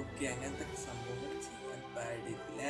Okay അങ്ങനത്തെ സംഭവങ്ങൾ ചെയ്യാൻ പാടില്ല.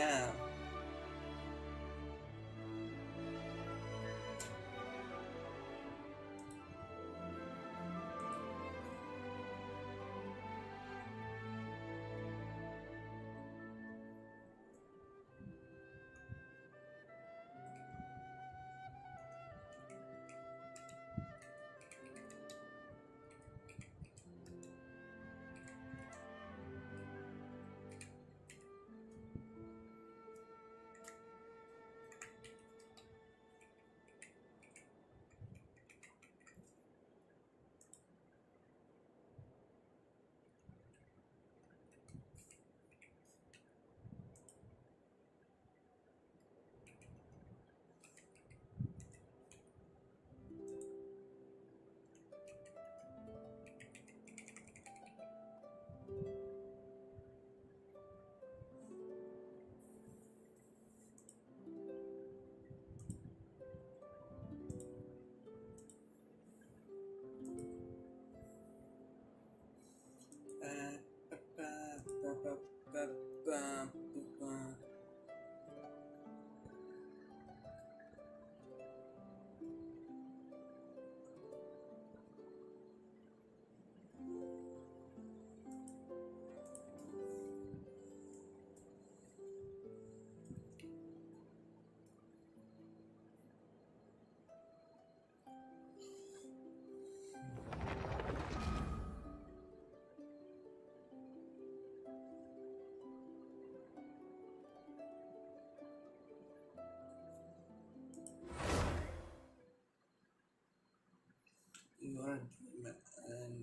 You are a demon, and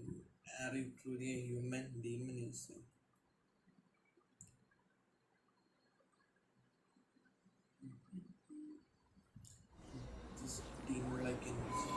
are you truly a human? Demon is this demon-like energy.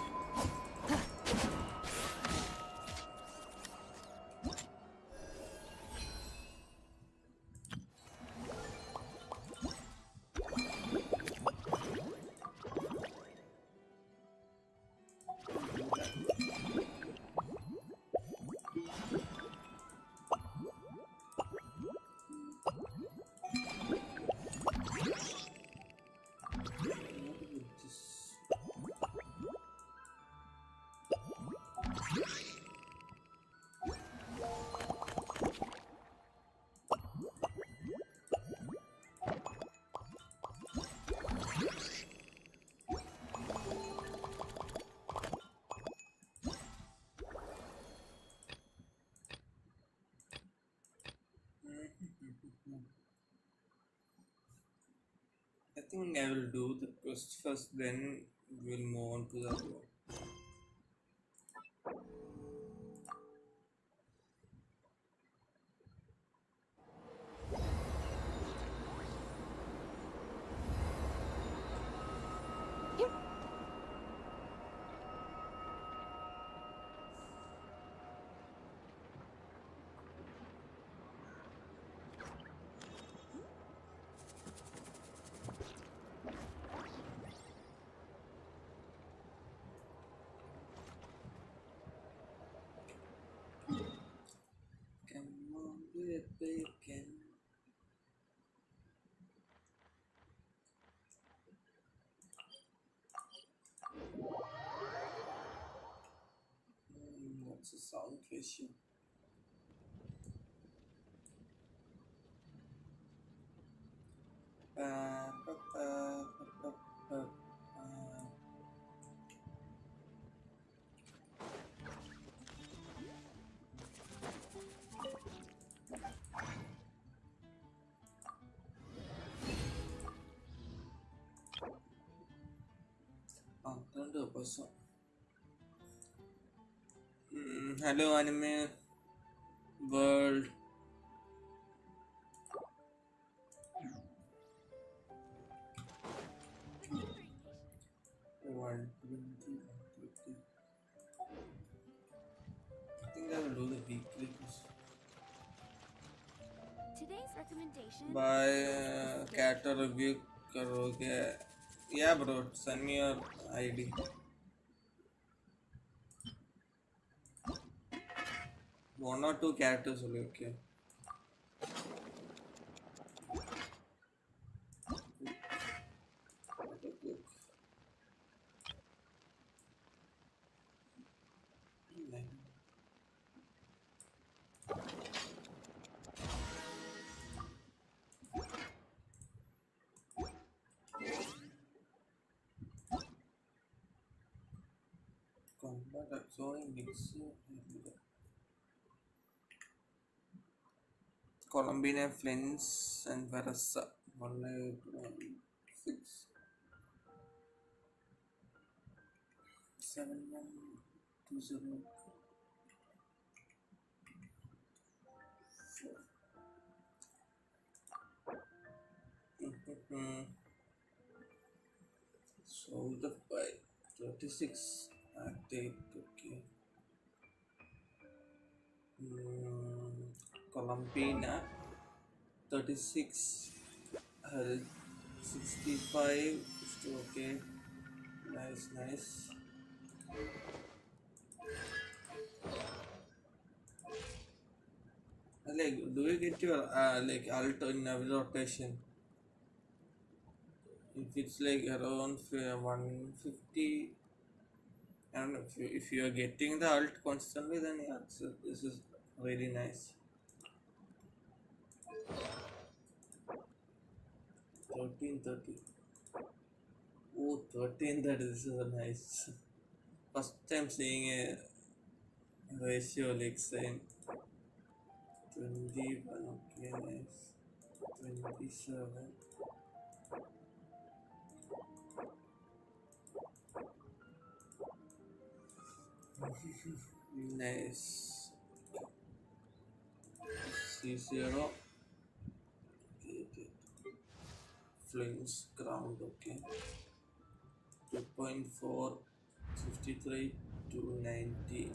I think I will do the quest first, then we'll move on to the other one. Come on, baby, can. What's the sound issue? Ba, ba, ba, ba, ba, ba. Turn to a person. Hello, anime world. 120. I think I will do the weekly quiz. Today's recommendation. By cat review करोगे? Yeah, bro. Send me your ID. One or two characters will be okay. But absorbing mix Columbine, Flens, and Verasa. 1816 7120. So the by 36 active. Okay. Columbina 36 uh, 65. Okay. Nice, nice. Like, do you get your like alt in every rotation? If it's like around 150, and if you are getting the alt constantly, then yeah, this is really nice. 1330. Oh, 1330. This is a nice. First time seeing a ratio like saying 21. Okay, nice. 27. Nice. C0. Okay, Flames ground. Okay. 2.4 53 to 90.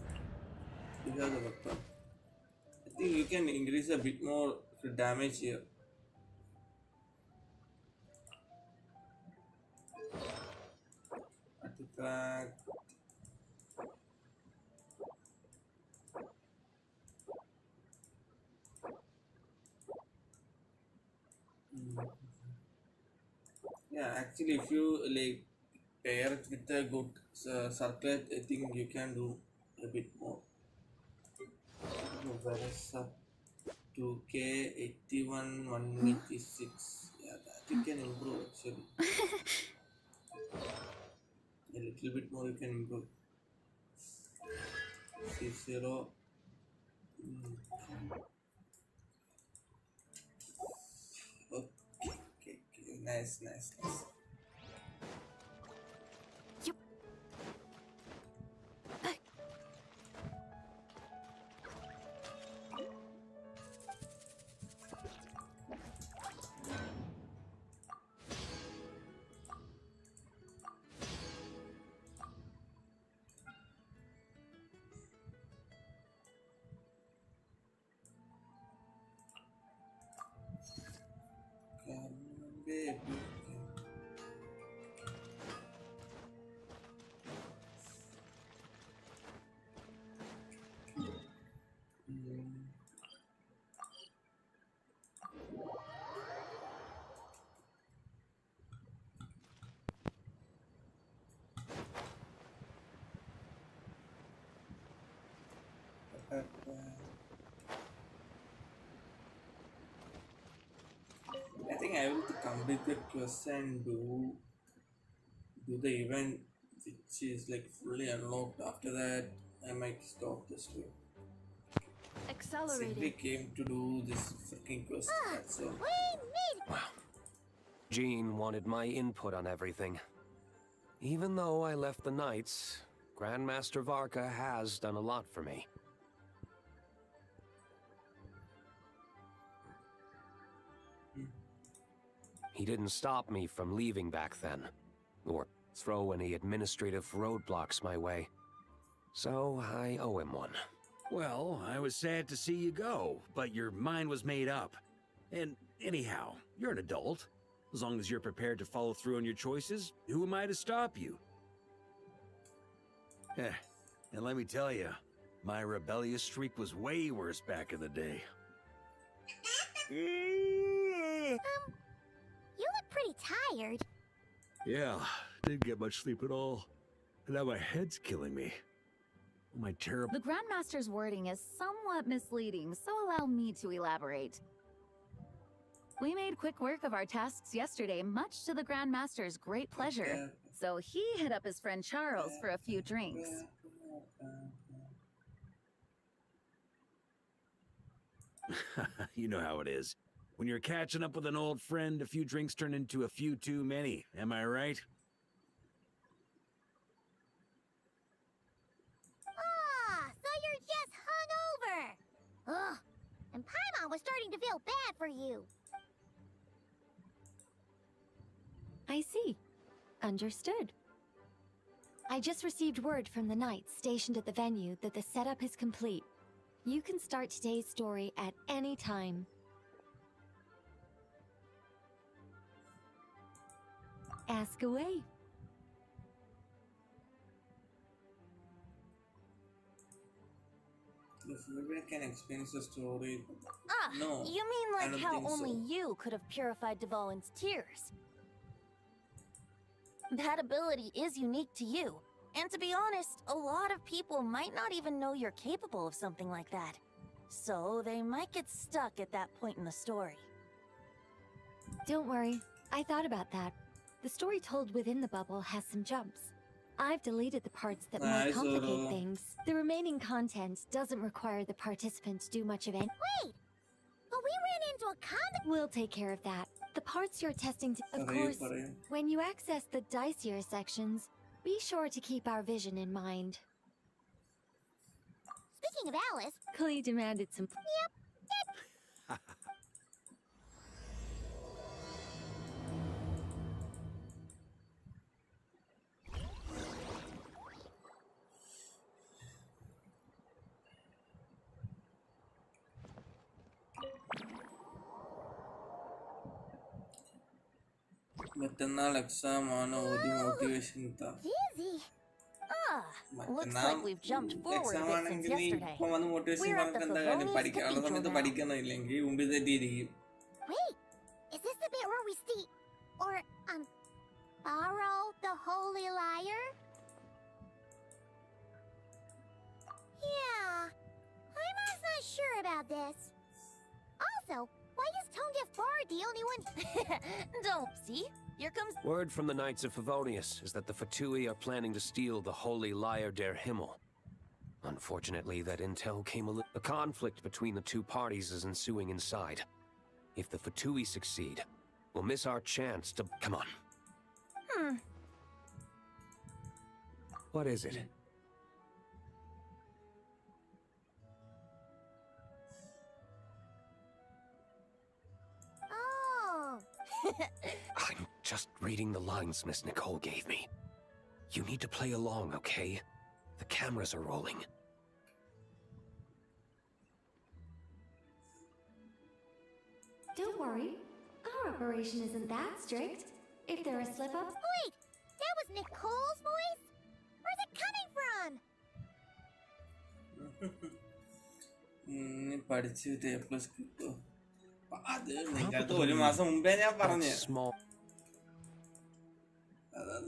You have the weapon. I think you can increase a bit more damage here. Artifact. Mm. Yeah, actually, if you like pair it with a good circlet, I think you can do a bit more. Whereas 2K 81 186. Yeah, that you can improve actually. A little bit more you can improve. C0. Mm. Okay, okay. Nice, nice, nice. Yup. Baby. Mm. I think I will complete the quest and do the event which is like fully unlocked. After that, I might stop this way. Simply Accelerated. came to do this freaking quest. Ah, That's all. we made. Jean wanted my input on everything. Even though I left the Knights, Grandmaster Varka has done a lot for me. He didn't stop me from leaving back then, or throw any administrative roadblocks my way. So I owe him one. Well, I was sad to see you go, but your mind was made up. And anyhow, you're an adult. As long as you're prepared to follow through on your choices, who am I to stop you? And let me tell you, my rebellious streak was way worse back in the day. You look pretty tired. Yeah, didn't get much sleep at all. And now my head's killing me. My terrible... The Grandmaster's wording is somewhat misleading, so allow me to elaborate. We made quick work of our tasks yesterday, much to the Grandmaster's great pleasure. So he hit up his friend Charles for a few drinks. You know how it is. When you're catching up with an old friend, a few drinks turn into a few too many. Am I right? Ah, so you're just hungover. Ugh, and Paimon was starting to feel bad for you. I see. Understood. I just received word from the knights stationed at the venue that the setup is complete. You can start today's story at any time. Ask away. If everyone can experience the story. Ah, No, you mean I like don't how think only so. you could have purified Dvalin's tears? That ability is unique to you. And to be honest, a lot of people might not even know you're capable of something like that. So they might get stuck at that point in the story. Don't worry, I thought about that. The story told within the bubble has some jumps. I've deleted the parts that might Nice, complicate things. The remaining content doesn't require the participants do much of it. Wait! But we ran into a comic. We'll take care of that. The parts you're testing to... Of Parayım, course, parayım. when you access the dicier sections, be sure to keep our vision in mind. Speaking of Alice, Klee demanded some... മറ്റന്നാൾ exam ആണ് ഒരു motivation ഇതാ Dizzy. Ah, looks മറ്റന്നാൾ like we've jumped forward exam a bit since ആണെങ്കിൽ നീ yesterday. ഇപ്പൊ വന്ന് motivation We're at പറഞ്ഞിട്ട് the എന്താ കാര്യം Favonius പഠിക്കാനുള്ള Cathedral സമയത്ത് now. പഠിക്കുന്നില്ലെങ്കിൽ മുമ്പിൽ തെറ്റിയിരിക്കും. Wait, is this the bit where we steal or borrow the holy lyre? Yeah, I'm not sure about this. Also, why is Tone Deaf Bard the only one? Don't see. Here comes. Word from the Knights of Favonius is that the Fatui are planning to steal the Holy Lyre der Himmel. Unfortunately, that intel came a conflict between the two parties is ensuing inside. If the Fatui succeed, we'll miss our chance to... Come on. What is it? Oh. I'm just reading the lines Miss Nicole gave me. You need to play along, okay? The cameras are rolling. Don't worry, our operation isn't that strict. If there are slip-ups... Wait, that was Nicole's voice? Where's it coming from? പഠിച്ചിട്ട് A plus കിട്ടും അത് നിങ്ങൾക്ക് ഒരു മാസം മുമ്പേ ഞാൻ പറഞ്ഞു Small.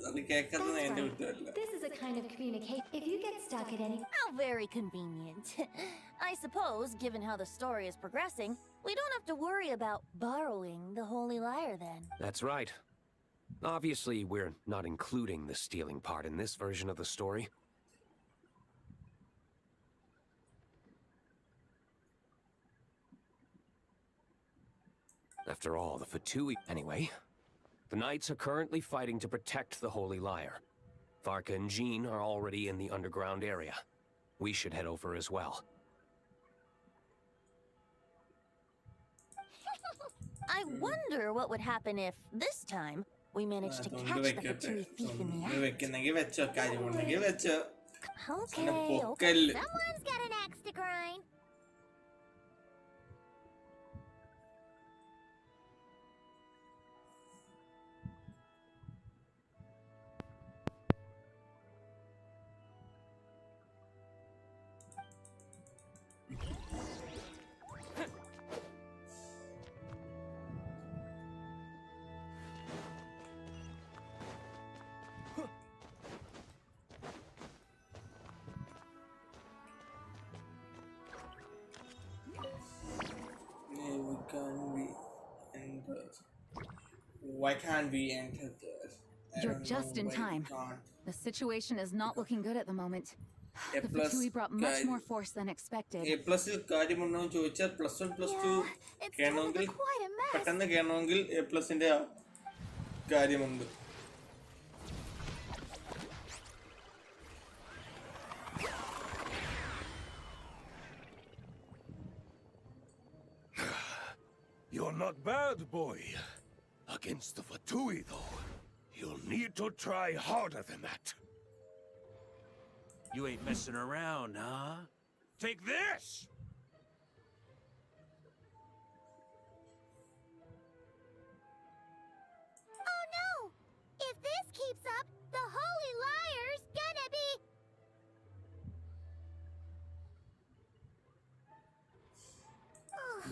അത് കേൾക്കുന്നത് That's എന്റെ right. കുറ്റമല്ല. This is a kind of communication. If you get stuck at any... How very convenient. I suppose, given how the story is progressing, we don't have to worry about borrowing the holy lyre then. That's right. Obviously, we're not including the stealing part in this version of the story. After all, the Fatui... Anyway, the Knights are currently fighting to protect the Holy Lyre. Varka and Jean are already in the underground area. We should head over as well. I wonder what would happen if, this time, we managed to catch the Fatui thief in the act. വെക്കുന്നെങ്കിൽ വെച്ചോ, കാര്യമുണ്ടെങ്കിൽ വെച്ചോ. Okay, പൊക്കല്ല്. okay. Someone's got an axe to grind. Why can't we enter this? I You're don't just know in why we time. can't. The situation is not looking good at the moment. A The plus Fatui brought much more force than expected. A പ്ലസിൽ കാര്യമുണ്ടോ എന്ന് ചോദിച്ചാൽ +1 +2 Yeah, it's turned കേണമെങ്കിൽ into quite a mess. പെട്ടെന്ന് കേണമെങ്കിൽ A പ്ലസിന്റെ കാര്യമുണ്ട്. You're not bad, boy. Against the Fatui, though, you'll need to try harder than that. You ain't messing around, huh? Take this! Oh no! If this keeps up, the Holy Liar's gonna be...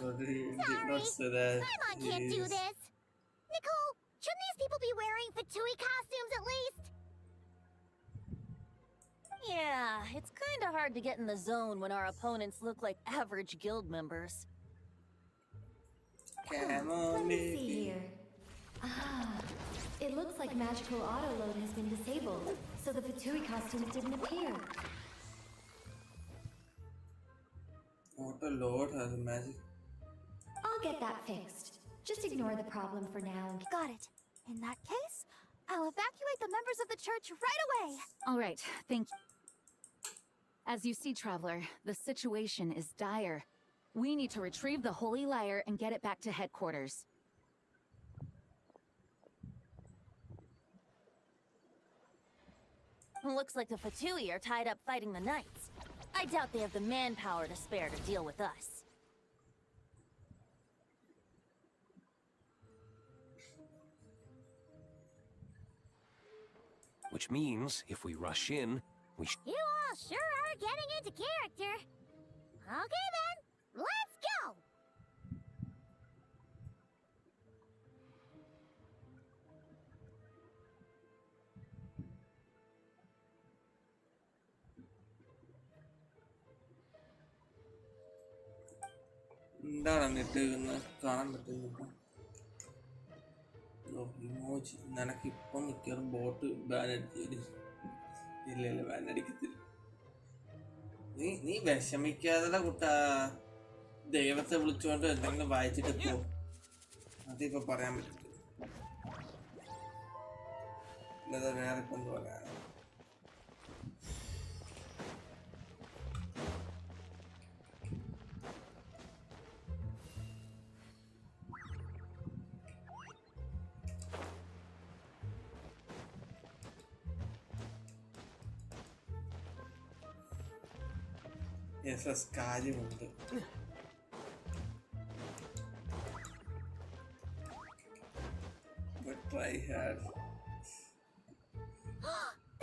But he did not Sorry, say that. Paimon can't do this. Nicole, shouldn't these people be wearing Fatui costumes at least? Yeah, it's kinda hard to get in the zone when our opponents look like average guild members. Come on, Let me see baby. here. Ah, it looks like magical autoload has been disabled, so the Fatui costumes didn't appear. What a lord has a magic. I'll get that fixed. Just ignore the problem for now. Got it. In that case, I'll evacuate the members of the church right away. All right, thank you. As you see, Traveler, the situation is dire. We need to retrieve the Holy Lyre and get it back to headquarters. Looks like the Fatui are tied up fighting the knights. I doubt they have the manpower to spare to deal with us. Which means, if we rush in, we You all sure are getting into character. Okay then, let's go! എന്താണ് എന്നിട്ട് കാണാൻ പറ്റുന്നത്? Emoji നിനക്കിപ്പം മിക്കവാറും boat ban അടിച്ചില്ല. ഇല്ല ban അടിക്കത്തില്ല. നീ വിഷമിക്കാതെ കുട്ടാ. ദൈവത്തെ വിളിച്ചുകൊണ്ട് എന്തെങ്കിലും വായിച്ചിട്ട് പോ. അതിപ്പോ പറയാൻ പറ്റില്ല. അല്ലാതെ വേറെ ഇപ്പം എന്ത് പറയാ? യെസ് കാര്യമുണ്ട്. But try hard.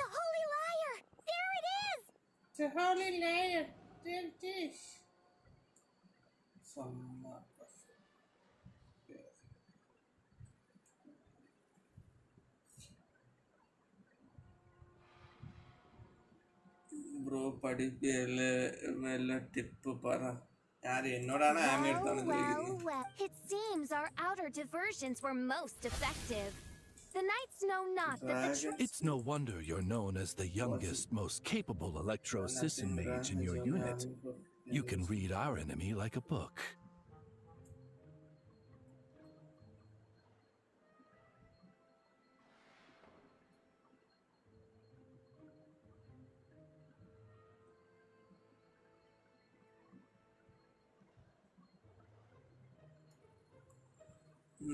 The Holy Lyre! There it is! The Holy Lyre! There it is! Somewhat of it. Bro പഠിപ്പിയല്ലേ വല്ല ടിപ്പ് പറ. ആര് എന്നോടാണ് ആമ എടുത്താണ് ചോദിക്കുന്നത്. It seems our outer diversions were most effective. The knights know not that the It's no wonder you're known as the youngest, most capable electro-assistant mage in your unit. You can read our enemy like a book.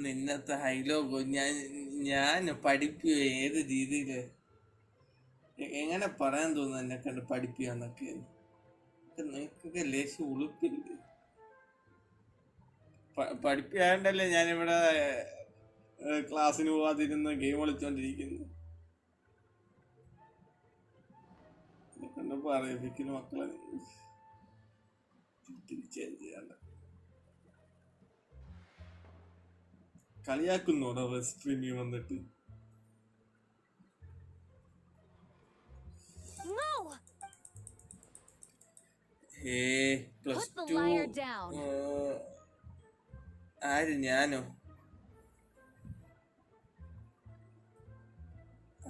നിന്നത്തെ ഹൈലോഗോ ഞാൻ പഠിപ്പിയോ ഏത് രീതിയില് എങ്ങനെ പറയാൻ തോന്നുന്നു എന്നെ കണ്ട് പഠിപ്പിക്കാന്നൊക്കെ? നിനക്കൊക്കെ ലേശം ഉളുപ്പില്ലേ? പഠിപ്പിയാണ്ടല്ലേ ഞാനിവിടെ ക്ലാസ്സിന് പോവാതിരുന്ന് ഗെയിം കളിച്ചോണ്ടിരിക്കുന്നു. എന്നെ കണ്ട് പറയിപ്പിക്കുന്നു മക്കളെ. തിരിച്ചേഞ്ച് ചെയ്യണ്ട. കളിയാക്കുന്നോടാ സ്ട്രീമിൽ വന്നിട്ട്? No! Put the lyre down. ആര് ഞാനോ?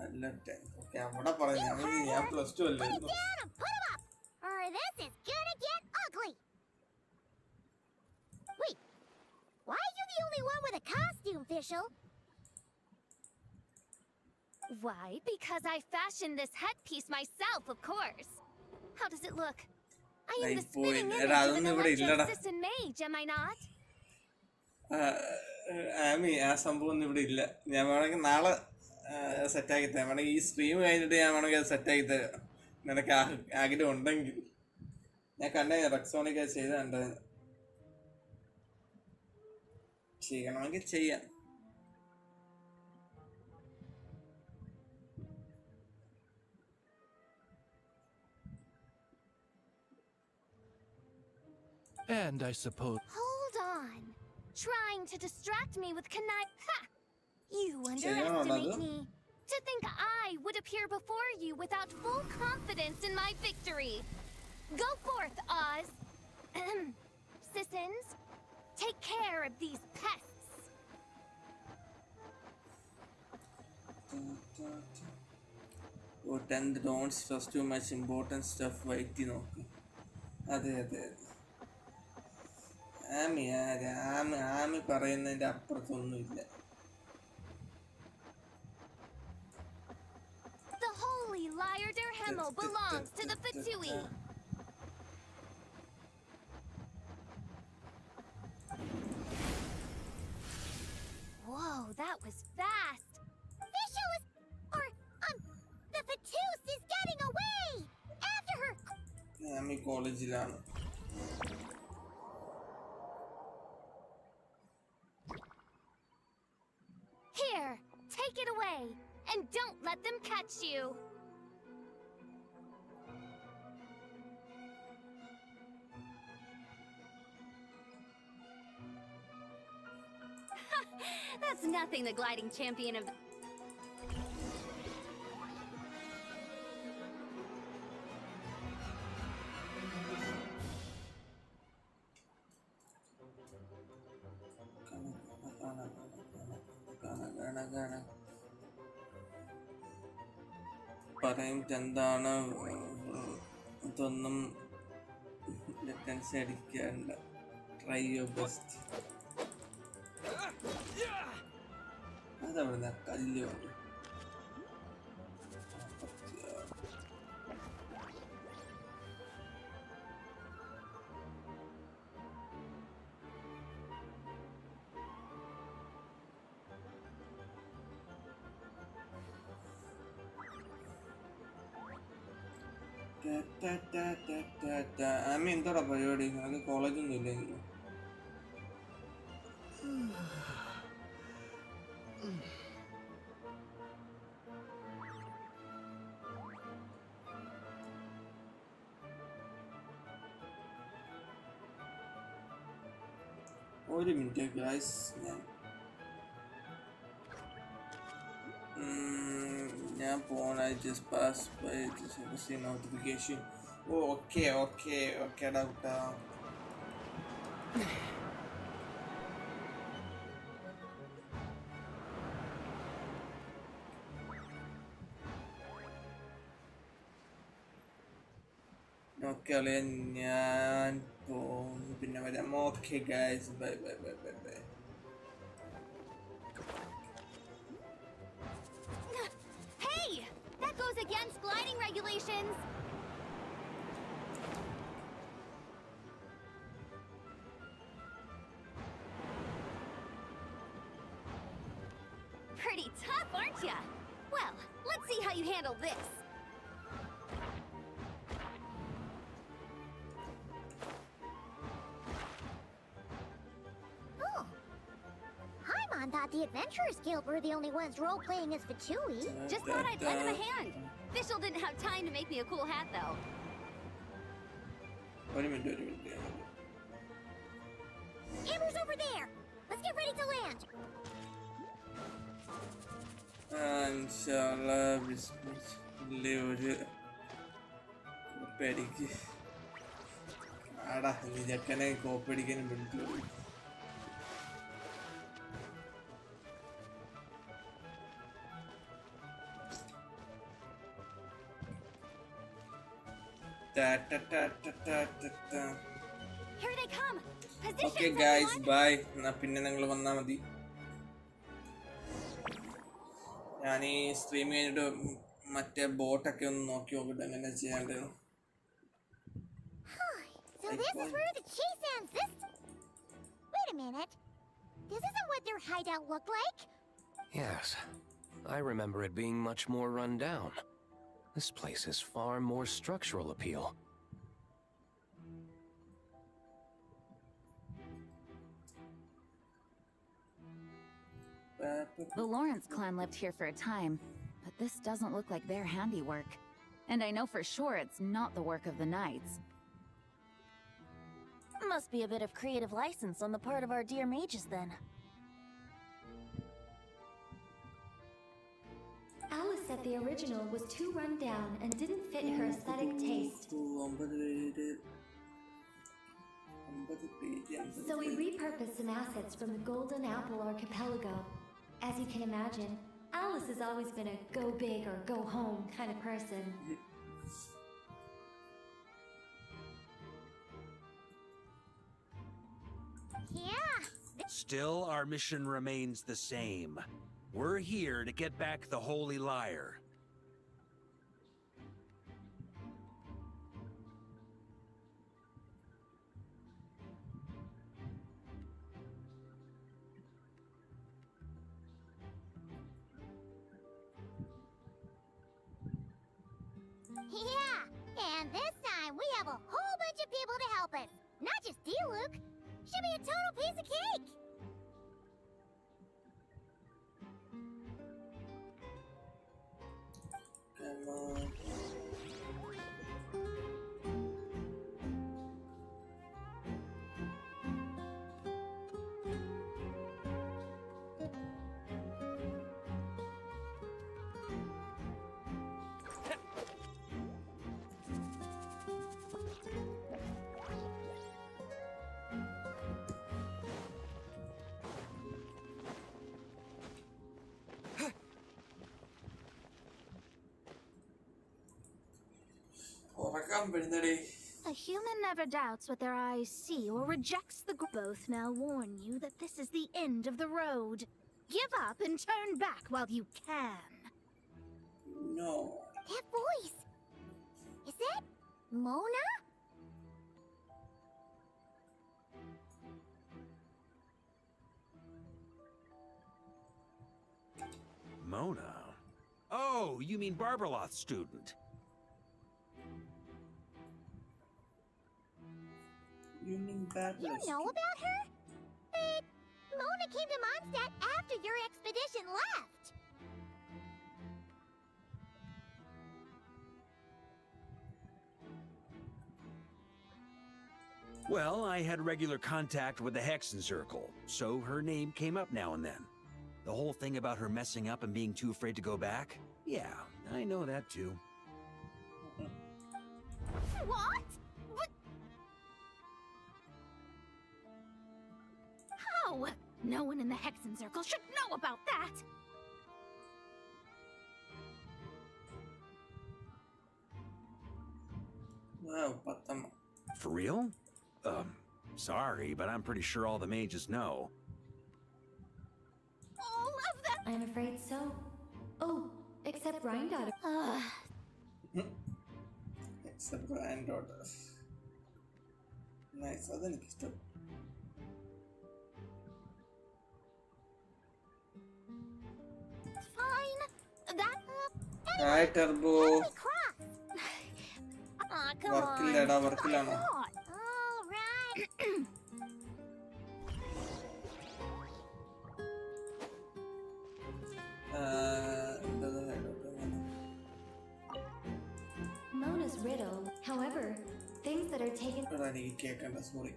അല്ല ഓക്കെ അവിടെ പറഞ്ഞു ഞാൻ +2 അല്ലായിരുന്നു. Put him up! or this is gonna get ugly. Wait, why are you the only one with a costume, Fischl? Why? Because I fashioned this headpiece myself, of course. How does it look? I am the spitting image of an electro-assistant mage, am I not? Ami ആ സംഭവം ഒന്നും ഇവിടെ ഇല്ല. ഞാൻ വേണമെങ്കിൽ നാളെ സെറ്റാക്കി തരാം. വേണമെങ്കിൽ ഈ സ്ട്രീം കഴിഞ്ഞിട്ട് ഞാൻ വേണമെങ്കിൽ അത് സെറ്റാക്കി തരാം. നിനക്ക് ആഗ്രഹം ഉണ്ടെങ്കിൽ. ഞാൻ കണ്ടേ റെക്സോണിക്ക് ചെയ്ത് കണ്ടത്. ചെയ്യണമെങ്കിൽ ചെയ്യാം. And I suppose... Hold on. Trying to distract me with connive... Ha! You underestimate me. To think I would appear before you without full confidence in my victory. Go forth, Oz. Sissons, take care of these pests. Oh, 10 don't stress too much important stuff. Wait, you know. അതെ. ആമി പറയുന്നതിന്റെ അപ്പുറത്തൊന്നുമില്ല. The holy Lyre der Himmel belongs to the Fatui. Whoa, that was fast. Fischl is... the Fatus is getting away! After her! Ami കോളേജിലാണ്. Here, take it away, and don't let them catch you. That's nothing the gliding champion of... പറയുന്നത് എന്താണ് ഇതൊന്നും ലെറ്റൻസ് അടിക്കാണ്ട. Try your best. അതവിടെ കല്ല് കൊണ്ട് ആമി എന്താടാ പരിപാടി? നിനക്ക് കോളേജൊന്നും ഇല്ലെങ്കിൽ ഒരു മിനിറ്റ് ഗൈസ്. ഞാൻ പോണ just pass by just notification. Okay ഡൗട്ടാ. ഓക്കെ അളിയ, ഞാൻ പോകുന്നു, പിന്നെ വരാം. Okay guys, bye. Hey! That goes against gliding regulations! Pretty tough, aren't ya? Well, let's see how you handle this. Paimon thought the Adventurers Guild were the only ones role-playing as Fatui. Just thought I'd lend him a hand. Fischl didn't have time to make me a cool hat, though. ഒരു minute. Amber's over there! Let's get ready to land! ഒരു കോപ്പടിക്ക് ആടാ, നീ ചെക്കനെ കോപ്പടിക്കാനും വിളിച്ചു. Here they come. Positions, Okay guys, everyone. bye. എന്നാ പിന്നെ നിങ്ങൾ വന്നാ മതി. ഞാൻ ഈ സ്ട്രീം കഴിഞ്ഞിട്ട് മറ്റേ ബോട്ടൊക്കെ ഒന്ന് നോക്കി നോക്കട്ടെ എങ്ങനെ ചെയ്യാണ്ട്. So this is where the chase ends this... Wait a minute. This isn't what their hideout looked like. Yes, I remember it being much more run down. This place has far more structural appeal. The Lawrence clan lived here for a time, but this doesn't look like their handiwork. And I know for sure it's not the work of the Knights. Must be a bit of creative license on the part of our dear mages then. Alice said the original was too run down and didn't fit her aesthetic taste. So we repurposed some assets from the Golden Apple Archipelago. As you can imagine, Alice has always been a go big or go home kind of person. Yeah. Still, our mission remains the same. We're here to get back the Holy Lyre. Yeah, and this time we have a whole bunch of people to help us. Not just you, Luke. Should be a total piece of cake. Come on. ഉറക്കം വരുന്നടേ. A human never doubts what their eyes see or rejects the both now warn you that this is the end of the road. Give up and turn back while you can. No. That voice. Is that Mona? Mona? Oh, you mean Barbarloth's student. You mean You know about her? But Mona came to Mondstadt after your expedition left. Well, I had regular contact with the Hexen Circle, so her name came up now and then. The whole thing about her messing up and being too afraid to go back? Yeah, I know that too. What? But... How? No one in the Hexen Circle should know about that! Wow, patama. For real? Sorry, but I'm pretty sure all the mages know. All of them? I'm afraid so. Oh, except Granddaughter. Except granddaughter. Nice, അതെനിക്ക് ഇഷ്ടം. Fine. That... Hi, Turbo. Holy crap! Aw, come on. വർക്കില്ലടാ, വർക്കിലാണോ? All right. Mona's riddle. However, things that are taken. എടാ, എനിക്ക് കേക്കണ്ട, sorry.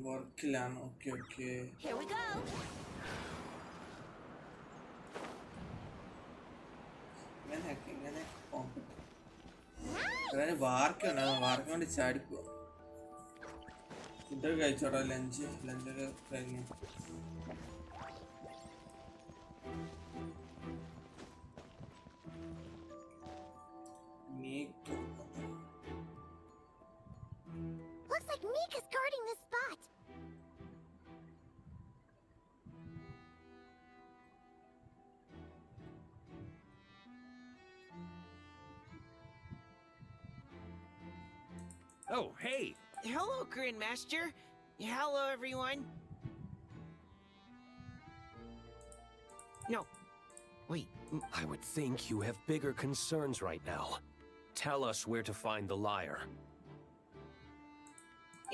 വർക്കിലാണ്. Okay okay. Here we go. അതായത് വാർക്കാണ് വാർക്ക വേണ്ടി ചാടിപ്പോ ഫുഡൊക്കെ കഴിച്ചോടാ ലഞ്ചൊക്കെ കഴിഞ്ഞു Looks like Mika's guarding this spot. Oh, hey! Hello, Grandmaster. Hello, everyone. No. Wait. I would think you have bigger concerns right now. Tell us where to find the lyre.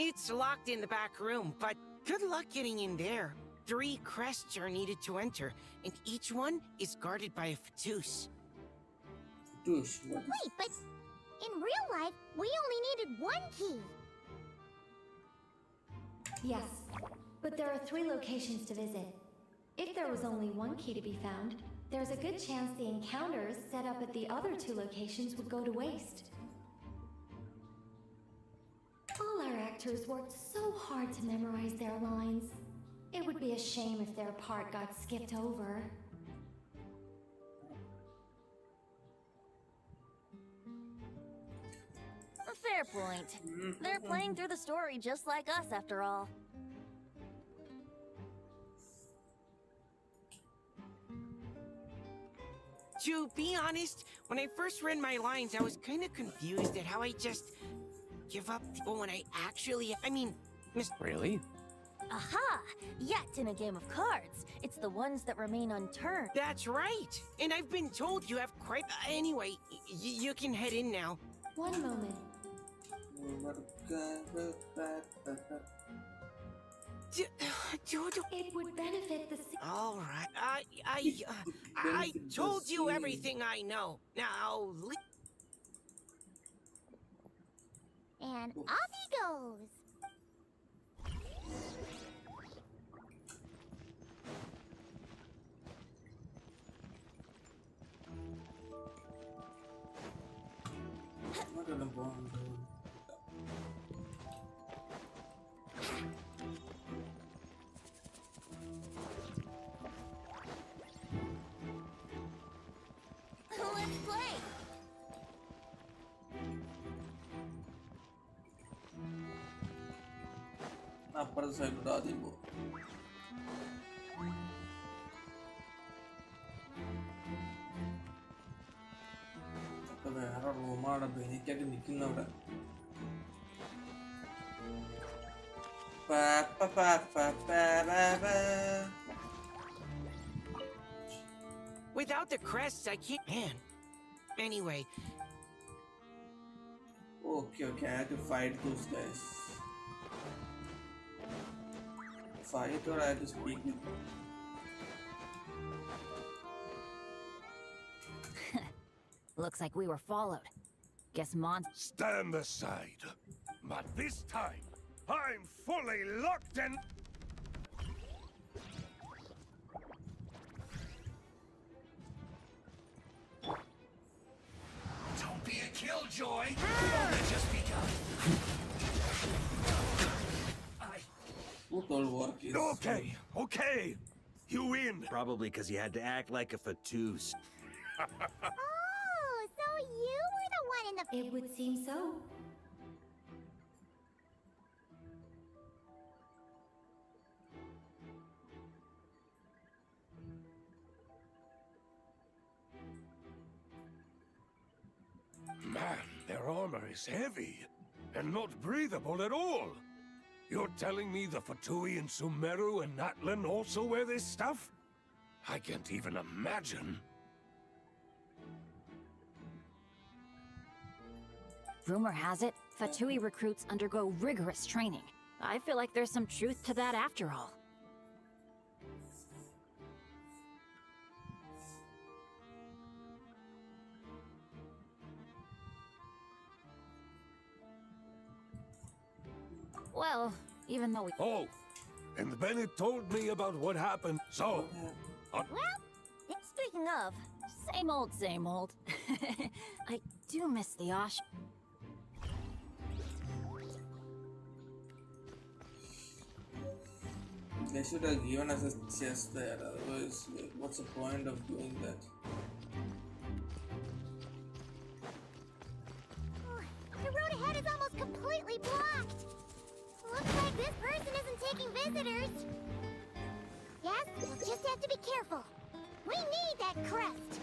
It's locked in the back room, but good luck getting in there. 3 crests are needed to enter, and each one is guarded by a Fatus. Fatus, Wait, but in real life, we only needed 1 key. Yes, but there are 3 locations to visit. If there was only 1 key to be found, there's a good chance the encounters set up at the other 2 locations would go to waste. All our actors worked so hard to memorize their lines. It would be a shame if their part got skipped over. A fair point. They're playing through the story just like us, after all. To be honest, when I first read my lines, I was kind of confused at how I just give up people when I actually, Really? Aha! Yet in a game of cards, it's the ones that remain unturned. That's right. And I've been told you have quite. Anyway, you can head in now. One moment. It would benefit the... All right. I told you everything I know. Now, And off he goes. Let's play! അപ്പുറത്തെ സൈഡിലൂടെ ആദ്യം പോകും വേറെ റൂമാണ് ബെനിക്കായിട്ട് നിൽക്കുന്നവിടെ without the crests, I can't. Man. Anyway. Okay, I had to fight those guys. Fight or I had to speak with them. Looks like we were followed. Guess Stand aside. But this time, I'm fully locked and... Don't be a killjoy. We've only just begun. Okay. You win. Probably because you had to act like a Fatus. Oh, so you were the one in the... It would seem so. Man, their armor is heavy and not breathable at all. You're telling me the Fatui and Sumeru and Natlan also wear this stuff? I can't even imagine. Rumor has it, Fatui recruits undergo rigorous training. I feel like there's some truth to that after all. Well, even though we... Oh, and Bennett told me about what happened, so... Well, speaking of, same old, same old. I do miss the Osh. They should have given us a chest there. Otherwise, what's the point of doing that? The road ahead is almost completely blocked. Looks like this person isn't taking visitors. Yes, we'll just have to be careful. We need that crest.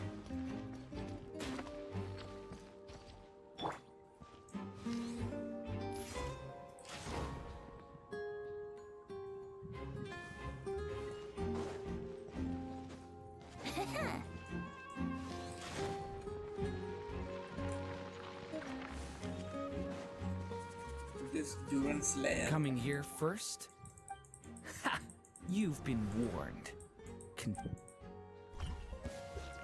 This Duran's lair. Coming here first? Ha! You've been warned.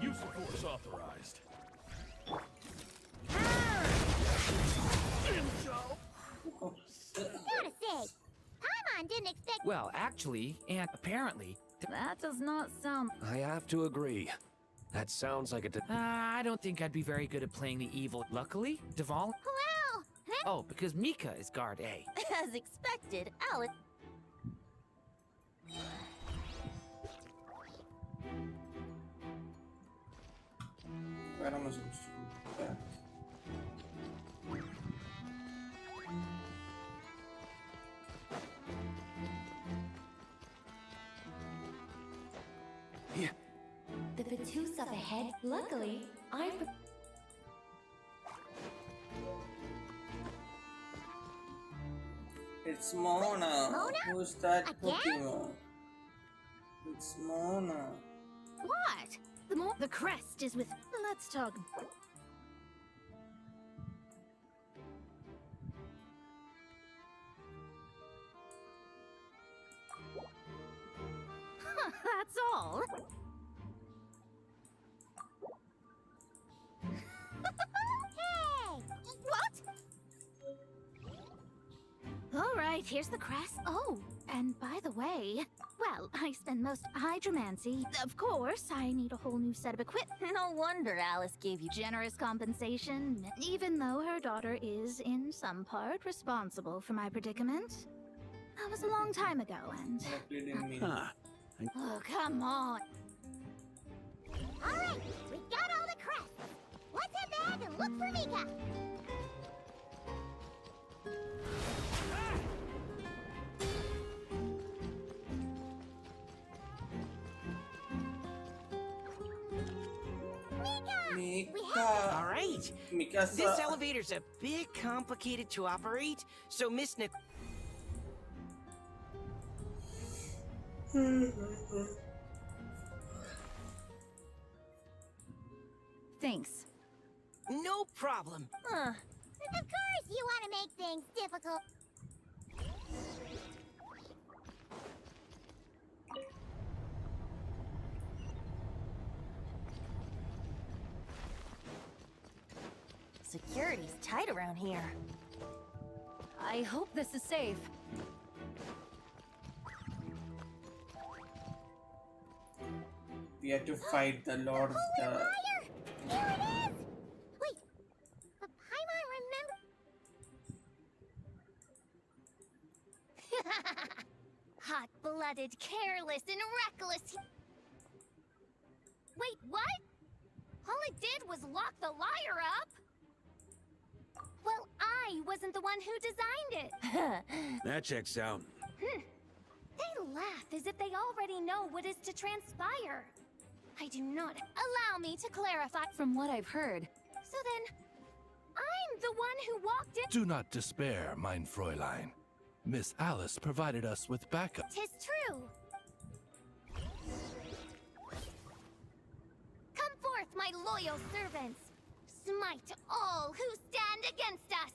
Use of force authorized. Gotta say, Paimon didn't expect. Well, actually, and apparently, That does not sound. I have to agree. That sounds like a. I don't think I'd be very good at playing the evil. Luckily, Deval. Well, Oh, because Mika is guard A. As expected, Alice. Where am I supposed to do that? The Vatus up ahead. Luckily, I'm. It's Mona. Mona? Who's that Again? Pokemon? It's Mona. what? The crest is with. Let's talk. That's all. Hey! What? All right, here's the crest. Oh, and by the way, well, I spend most hydromancy. Of course, I need a whole new set of equipment. No wonder Alice gave you. Generous compensation, even though her daughter is, in some part, responsible for my predicament. That was a long time ago, and... Exactly didn't mean. Huh. Oh, come on. All right, we got all the crests. Let's head back and look for Mika. Mika. All right. Mika's This elevator's a bit complicated to operate, so Miss Nick. Thanks. No problem. Huh. Of course you want to make things difficult. Security's tight around here. I hope this is safe. We have to fight the Lord of the. Liar! Here it is! Wait, but Paimon remember... Hot-blooded, careless, and reckless. Wait, what? All it did was lock the liar up? Well, I wasn't the one who designed it. That checks out. They laugh as if they already know what is to transpire. I do not allow me to clarify. From what I've heard, So then, I'm the one who walked in. Do not despair, mein Fräulein. Miss Alice provided us with backup. Tis true. Come forth, my loyal servants. Smite all who stand against us.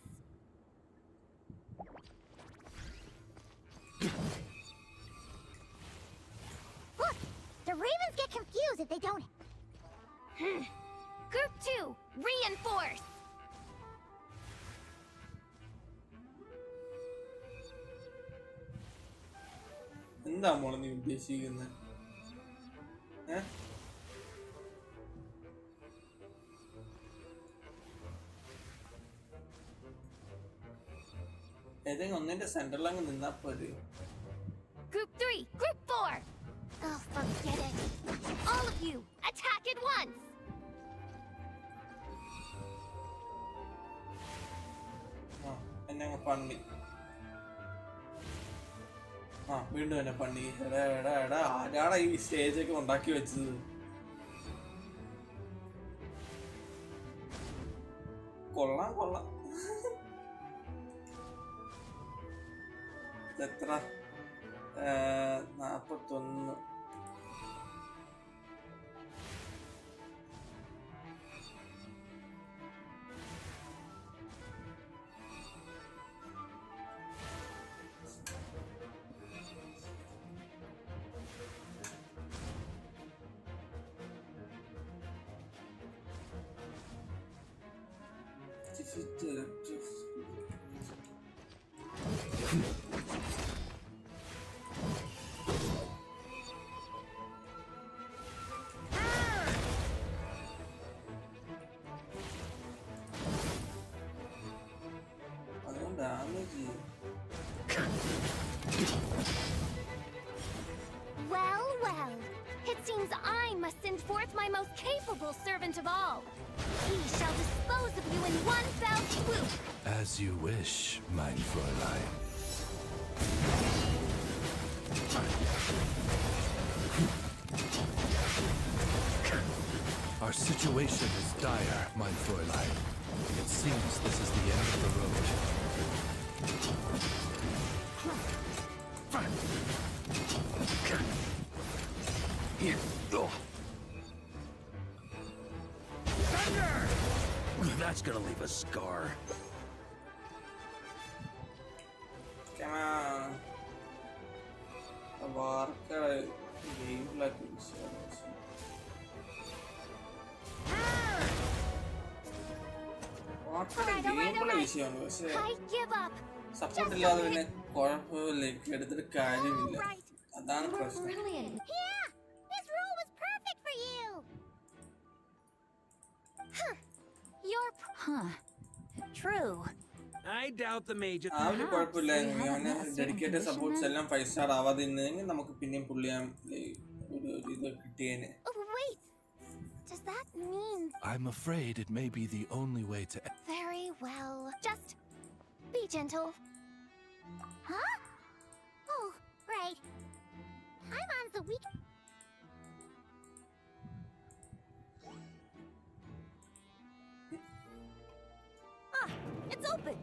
Look, the ravens get confused if they don't. Group 2, reinforce. എന്താ മോളെ നീ ഉദ്ദേശിക്കുന്നത്? ഏതെങ്കിലും ഒന്നിന്റെ സെന്ററിൽ അങ്ങ് നിന്നാ പോരെ. Group 3, Group 4! Oh, forget it. All of you, attack at once! എന്നെ പണി വീണ്ടും എന്നെ പണി. എടാ ആരാടാ ഈ സ്റ്റേജൊക്കെ ഉണ്ടാക്കി വെച്ചത്? കൊള്ളാം. എത്ര 41. Well. It seems I must send forth my most capable servant of all. He shall dispose of you in one fell swoop. As you wish, mein Fräulein. Our situation is dire, mein Fräulein. It seems this is the end of the road. Thunder! That's gonna leave a scar. Come on. വിഷയമാണ്. പക്ഷെ support ഇല്ലാതെ പിന്നെ കുഴപ്പമില്ല, എടുത്തിട്ട് കാര്യമില്ല. അതാണ് പ്രശ്നം. True. I doubt the major. ആ ഒരു കുഴപ്പമില്ലായിരുന്നു. ഞാൻ ഡെഡിക്കേറ്റഡ് സപ്പോർട്ട്സ് എല്ലാം 5 സ്റ്റാർ ആവാതെ നിന്നെങ്കിൽ നമുക്ക് പിന്നെയും പുള്ളിയാൻ ഒരു ഇത് കിട്ടിയേനെ. Wait, does that mean? I'm afraid it may be the only way to. Very well. Just be gentle. Huh? Oh, right. Paimon's the weak. It's open.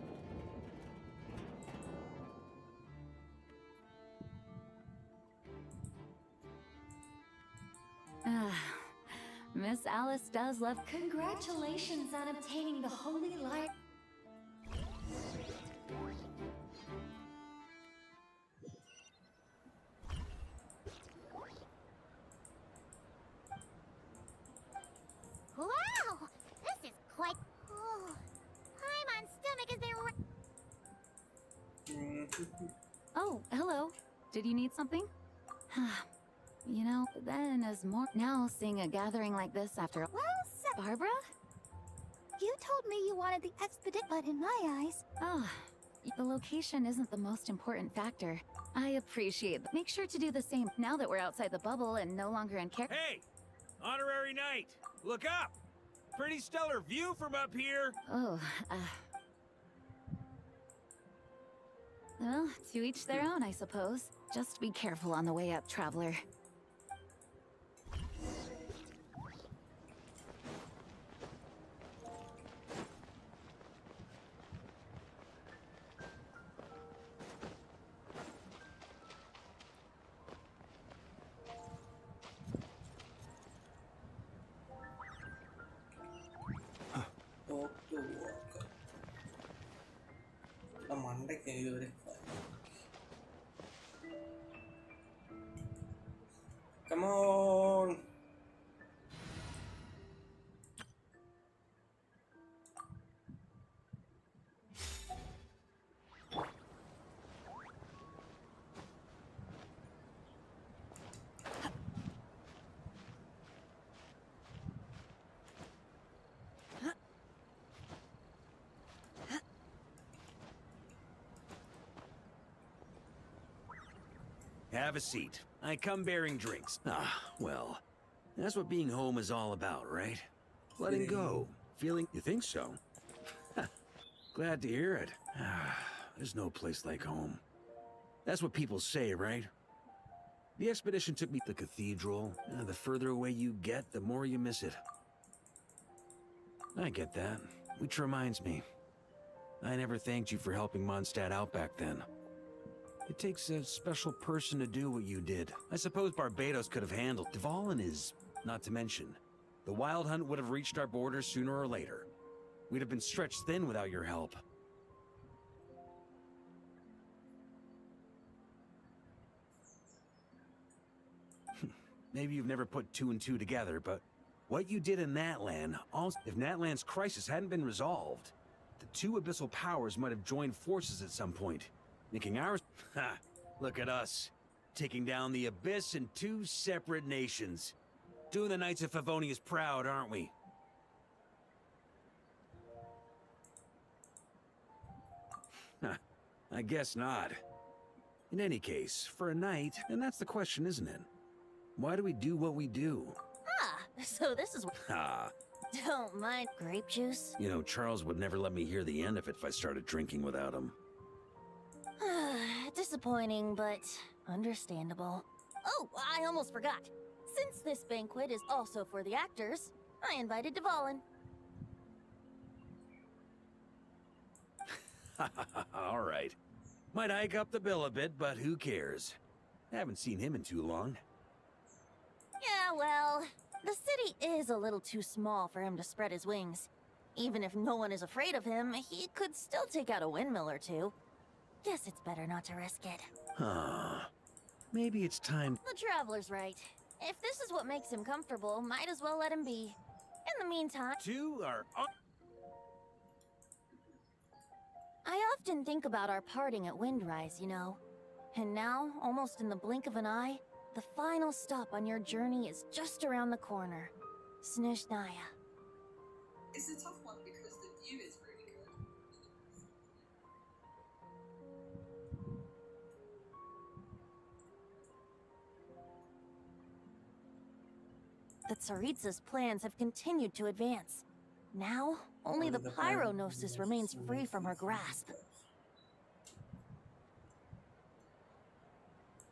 Miss Alice does love. Congratulations on obtaining the Holy Light. Wow! This is quite... Oh, Paimon's stomach is there... Oh, hello. Did you need something? You know, then is more now seeing a gathering like this after. Well, Barbara? you told me you wanted the expedite, but in my eyes... Oh, the location isn't the most important factor. I appreciate that. Make sure to do the same now that we're outside the bubble and no longer in care. Hey! Honorary knight! Look up! Pretty stellar view from up here! Oh, well, to each their own, I suppose. Just be careful on the way up, traveler. മണ്ടയ്ക്ക് ഇതുവരെ Come on. Have a seat. I come bearing drinks. Ah, well, that's what being home is all about, right? Letting go. Feeling... You think so? Glad to hear it. There's no place like home. That's what people say, right? The expedition took me to the cathedral. The further away you get, the more you miss it. I get that. Which reminds me. I never thanked you for helping Mondstadt out back then. It takes a special person to do what you did. I suppose Barbados could have handled. Dvalin is, not to mention. The Wild Hunt would have reached our borders sooner or later. We'd have been stretched thin without your help. Maybe you've never put two and two together, but what you did in Natlan, also, if Natlan's crisis hadn't been resolved, the two abyssal powers might have joined forces at some point, making ours... Ha! Look at us, taking down the Abyss in two separate nations. Doing the Knights of Favonius proud, aren't we? I guess not. In any case, for a knight, and that's the question, isn't it? Why do we do what we do? Ah, so this is... Ah. Don't mind grape juice. You know, Charles would never let me hear the end of it if I started drinking without him. Disappointing, but understandable. Oh, I almost forgot. Since this banquet is also for the actors, I invited Dvalin. All right. Might hike up the bill a bit, but who cares? Haven't seen him in too long. Yeah, well, the city is a little too small for him to spread his wings. Even if no one is afraid of him, he could still take out a windmill or two. Guess it's better not to risk it. Huh. Maybe it's time... The Traveler's right. If this is what makes him comfortable, might as well let him be. In the meantime... Two are... I often think about our parting at Windrise, you know. And now, almost in the blink of an eye, the final stop on your journey is just around the corner. Snezhnaya. It's a tough one because the view is really good. The Tsaritsa's plans have continued to advance. Now, only the Pyronosis remains free from her grasp.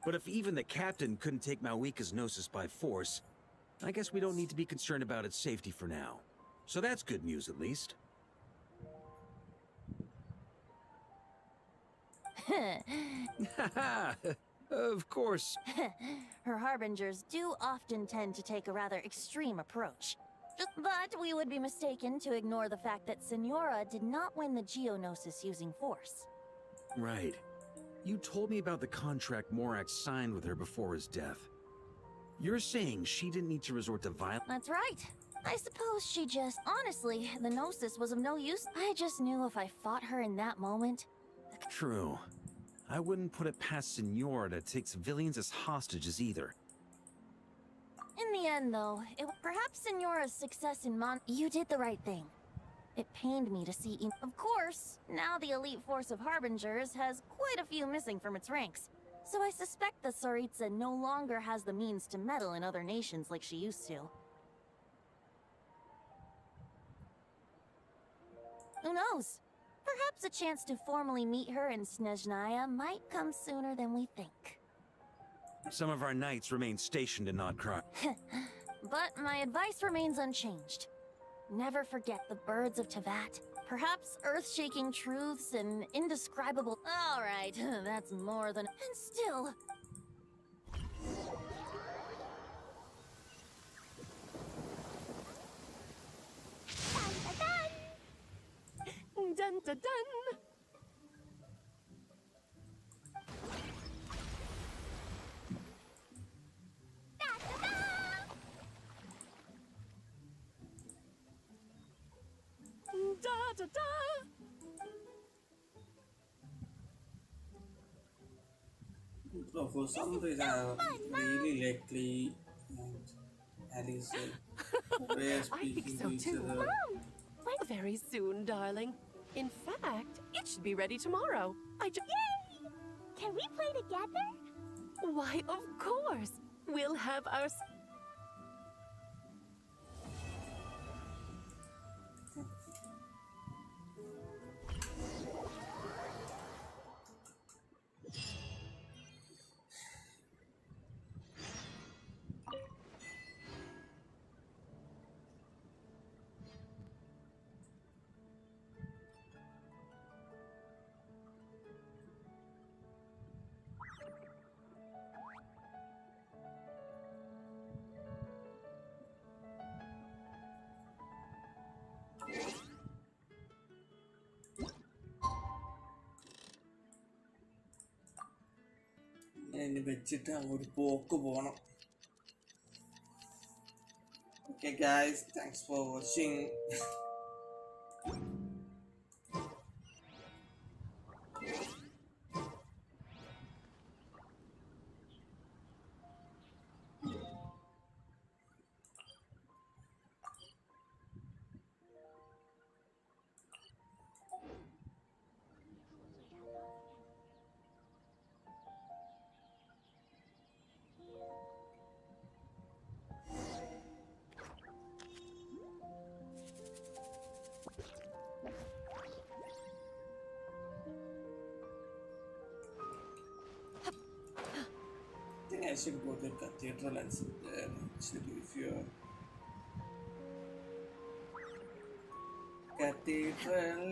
But if even the captain couldn't take Malwika's Gnosis by force, I guess we don't need to be concerned about its safety for now. So that's good news, at least. Of course. Her harbingers do often tend to take a rather extreme approach. But we would be mistaken to ignore the fact that Senora did not win the Geonosis using force. Right. You told me about the contract Morak signed with her before his death. You're saying she didn't need to resort to violence? That's right. I suppose she just... Honestly, the Gnosis was of no use. I just knew if I fought her in that moment... True. I wouldn't put it past Senora to take civilians as hostages either. In the end, though, perhaps Senora's success in You did the right thing. It pained me to see... Of course, now the elite force of Harbingers has quite a few missing from its ranks. So I suspect the Tsaritsa no longer has the means to meddle in other nations like she used to. Who knows? Perhaps a chance to formally meet her in Snezhnaya might come sooner than we think. Some of our knights remain stationed in Nodkar. But my advice remains unchanged. Never forget the birds of Tevat. Perhaps earth-shaking truths and indescribable... Alright, that's more than... And still... Dun dun dun! Da da da! For some reason, really lately, Alice we're I think speaking so to each too. other. Mom! Very soon, darling. In fact, it should be ready tomorrow. Yay! Can we play together? Why, of course. We'll have our... ഇനി വെച്ചിട്ട് അങ്ങോട്ട് പോക്ക് പോണം. Okay guys, thanks for watching. I think I should go to the cathedral and sit there actually if you're cathedral.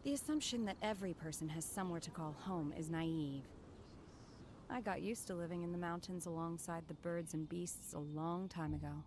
The assumption that every person has somewhere to call home is naive. I got used to living in the mountains alongside the birds and beasts a long time ago.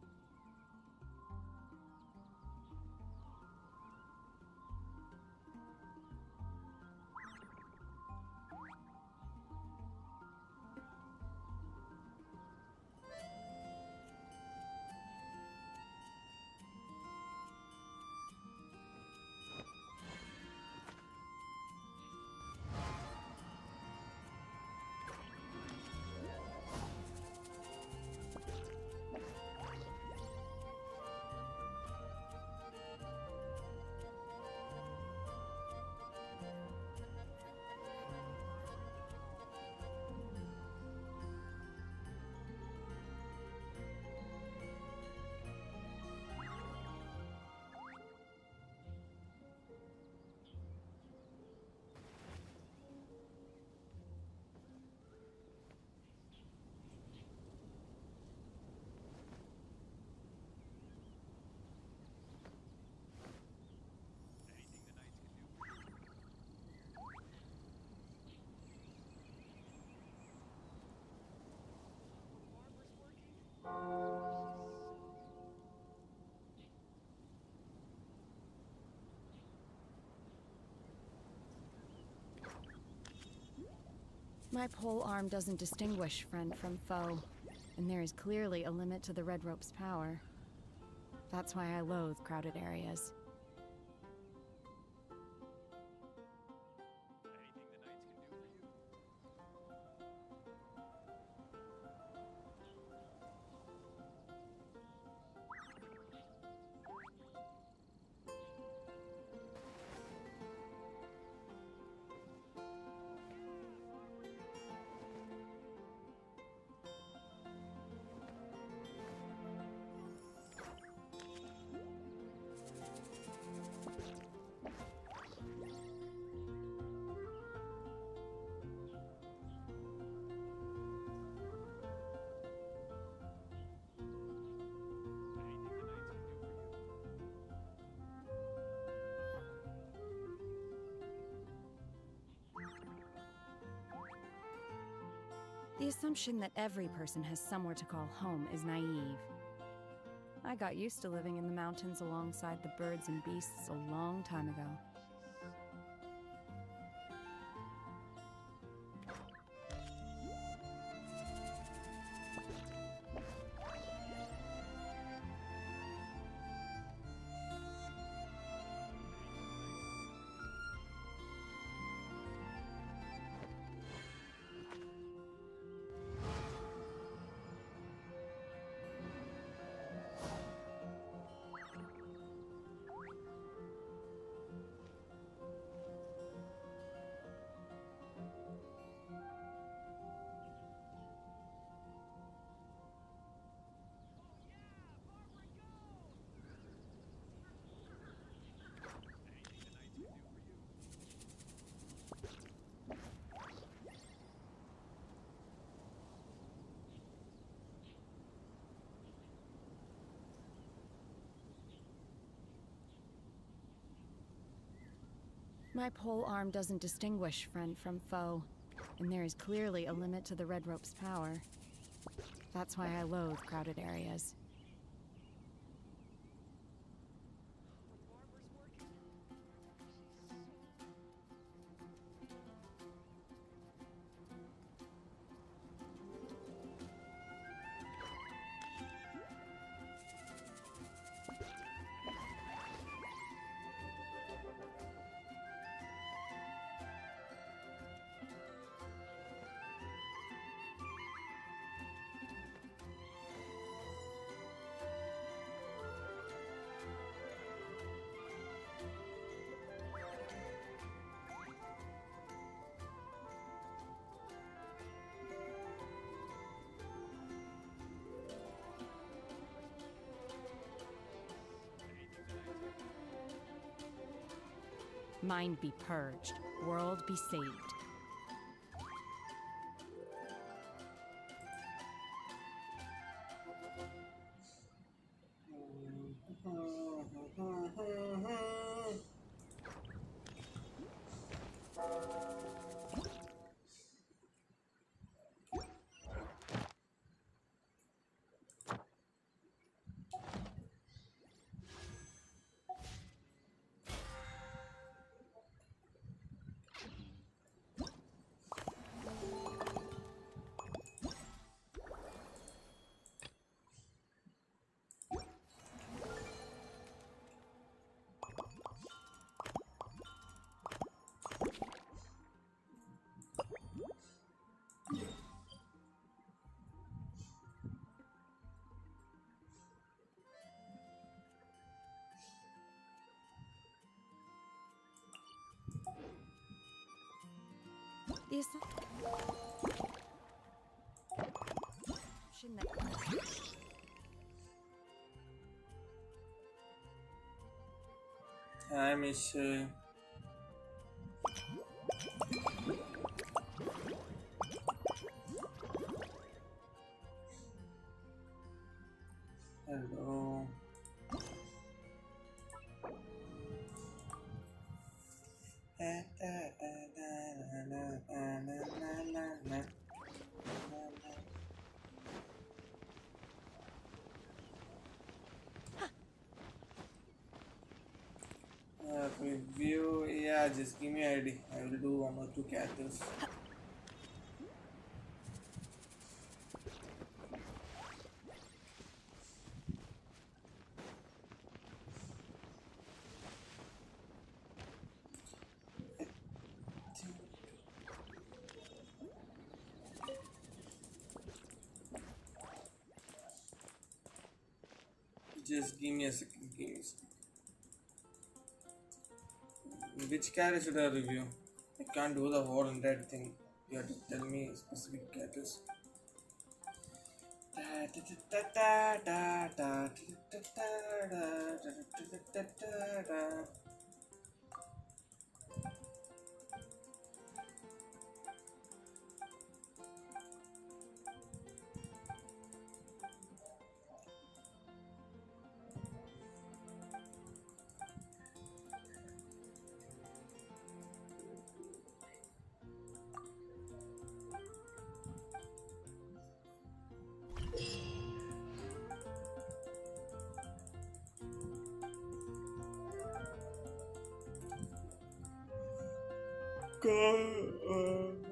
My pole arm doesn't distinguish friend from foe, and there is clearly a limit to the red rope's power. That's why I loathe crowded areas. The assumption that every person has somewhere to call home is naive. I got used to living in the mountains alongside the birds and beasts a long time ago. My pole arm doesn't distinguish friend from foe, and there is clearly a limit to the red rope's power. That's why I loathe crowded areas. Mind be purged, world be saved. This. Shouldn't that? Hi, Miss. Hello. Review, yeah, just give me ID. I will do 1 or 2 characters. Just give me a second, give me a second. Which character should I review? I can't do the whole entire thing. You have to tell me specific characters.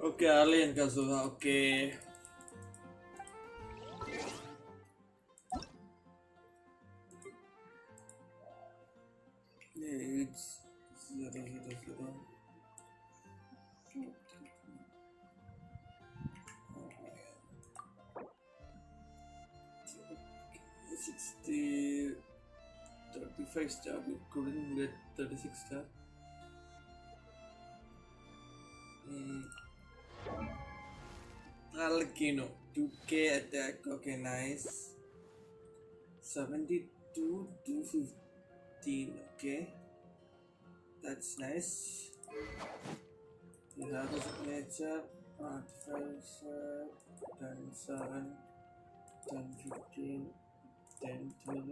Okay, Arlie and Kazuha, okay. It's 000. 60, 35 star. We couldn't get 36 star. Alkino 2k attack, okay, nice. 72 215, okay, that's nice. You have the signature, artificer, 10 7, 10 15, 10 12,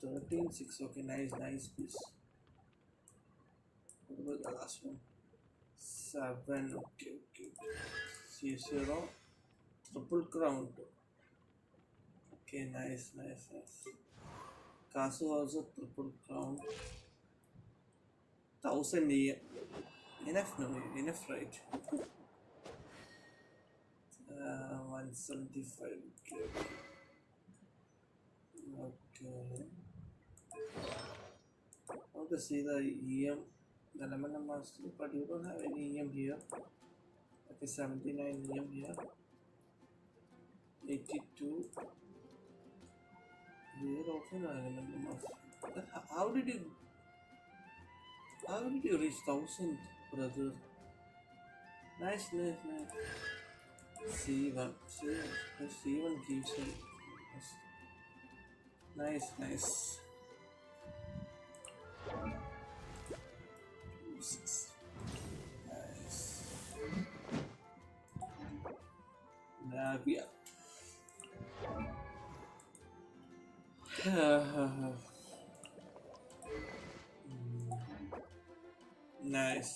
13 6, okay, nice piece. What about the last one? 7, okay. C0, triple crown. Okay, nice. Kasu also triple crown. 1000 EM. Enough, right? 175. Okay. How to see the EM? The lemon master, but you don't have any EM here. Okay, 79 EM here. 82. Here also no lemon master. How did you reach 1000, brother? Nice. C1 gives him. Nice. Nice. Navia. Nice.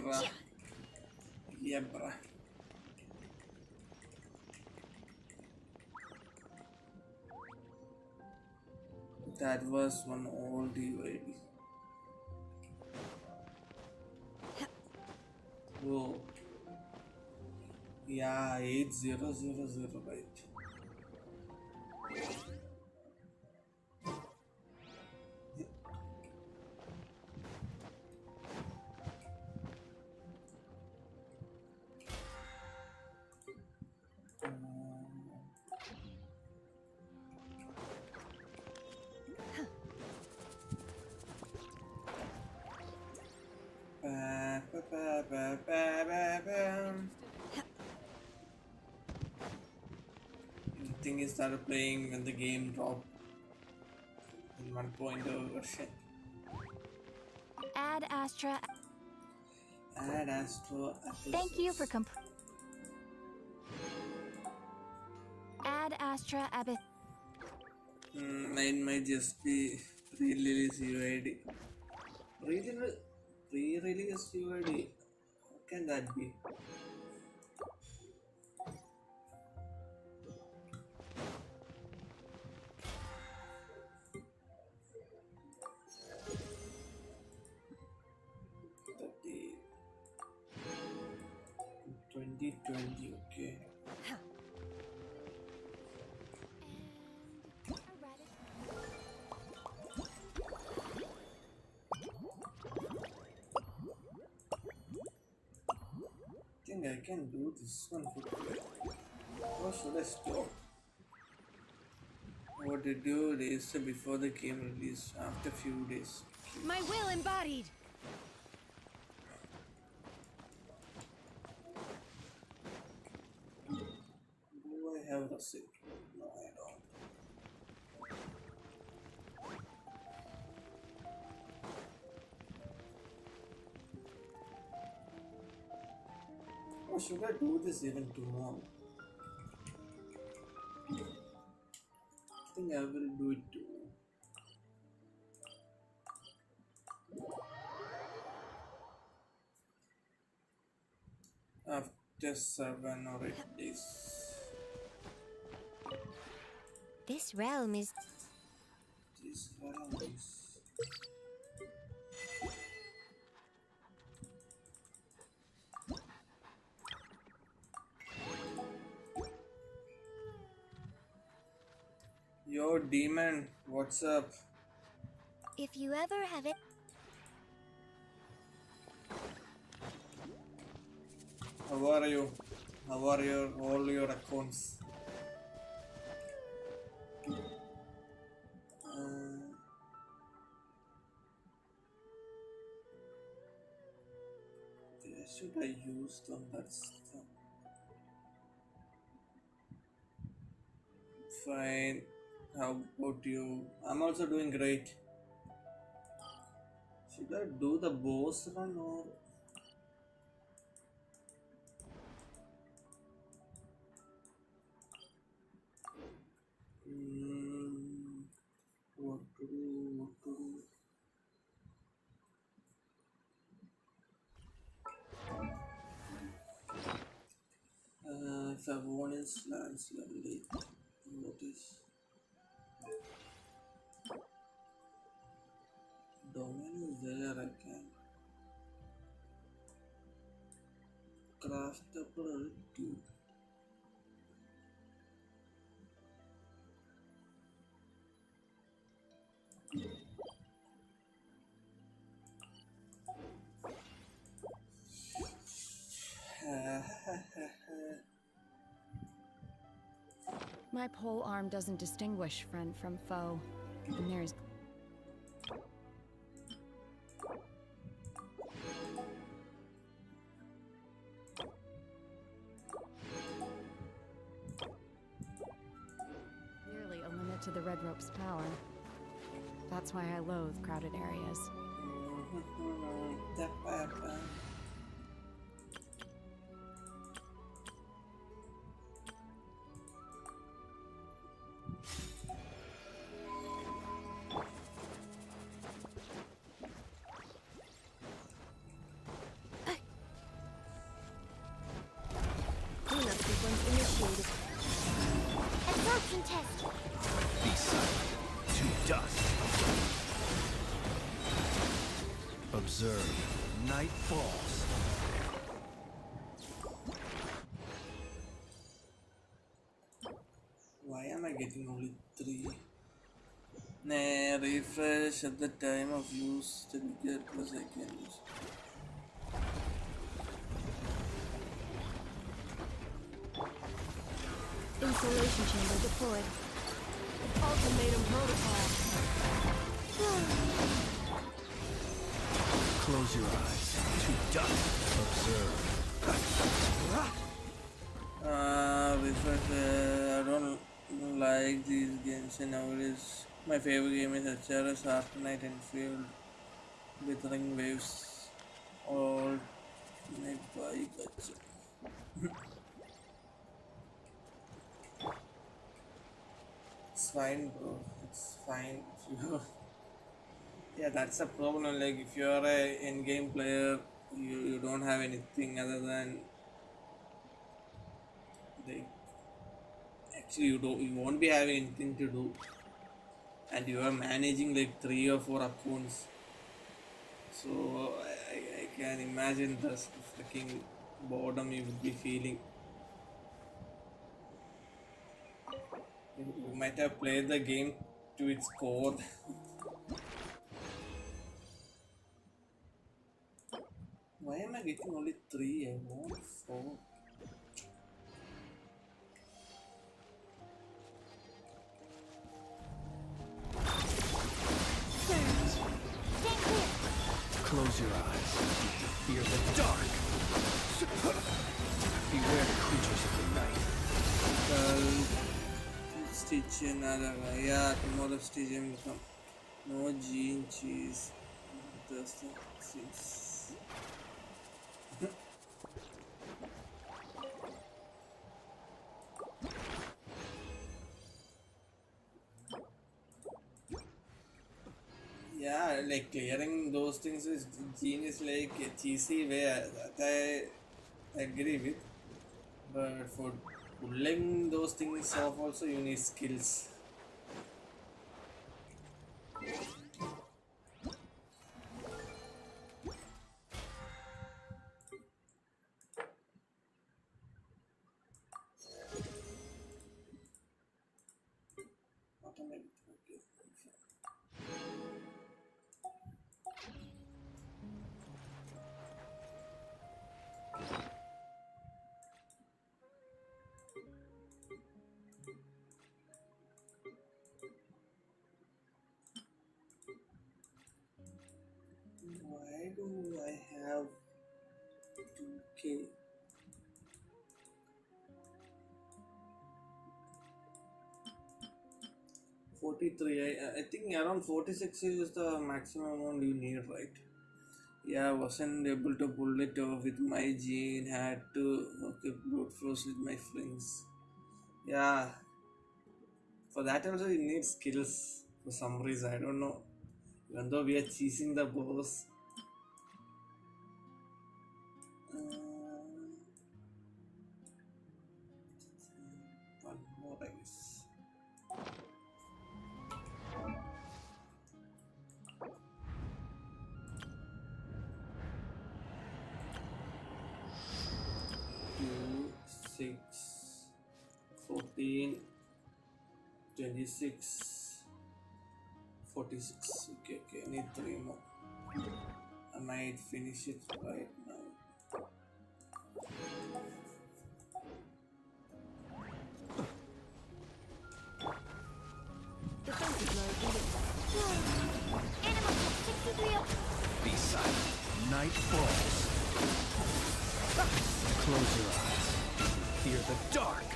bra. Yeah, bra. That was one old UID. Whoa. Yeah, 8000, right. The thing is started playing when the game dropped in 1.0 version. Ad Astra. Add Astro Thank you for episodes. Ad Astra Abyss. Mine might just be pre-release UID. Pre-release UID. How can that be? The 2020, okay. I think I can do this one for today. Or should I stop? What did you register before the game release after few days? My will embodied. Do I have receipt? No, I don't. Or should I do this even tomorrow? I think I will do it tomorrow. After 7 or 8 days. This realm is. This realm is. Yo, demon, what's up? If you ever have it. How are you? How are all your accounts? Should I use them? That's fine. How about you? I'm also doing great. Should I do the boss run or? What to do? What to do? If I want is lands level 8, what is domain is there? I can craftable tube. My pole arm doesn't distinguish friend from foe. And there's... clearly a limit to the red rope's power. That's why I loathe crowded areas. Observe. Night falls. Why am I getting only 3? Nah, refresh at the time of use to get per second. Insulation chamber deployed. Ultimatum protocol. Close your eyes. To dusk. Observe. Refresh. I don't like these games nowadays. My favorite game is HRS Arcanite and Field Withering Waves. All made by Gacha. It's fine, bro. It's fine. Yeah, that's a problem. Like, if you are a in-game player, you don't have anything other than like actually you won't be having anything to do, and you are managing like 3 or 4 accounts. So I can imagine the freaking boredom you would be feeling. You might have played the game to its core. Why am I getting only 3? I want 4. Close your eyes. Fear the dark. Beware the creatures of the night. Stitch another. Yeah, tomorrow Stitch will come. No gene cheese. Thursday 6. Yeah, like clearing those things is gene is like a cheesy way that I agree with. But for pulling those things off also you need skills. Automatic. Okay. Why do I have 2K? I think around 46 is the maximum amount you need, right? Yeah, I wasn't able to pull it off with my gene, had to brute force with my friends. Yeah, for that also you need skills for some reason, I don't know. Even though we are chasing the boss. One more, I guess. Two, 6, 14, 26, 46. Okay, I need 3 more. I might finish it right now. Defensive mode Animal 63. Be silent. Night falls. Close your eyes. Fear the dark.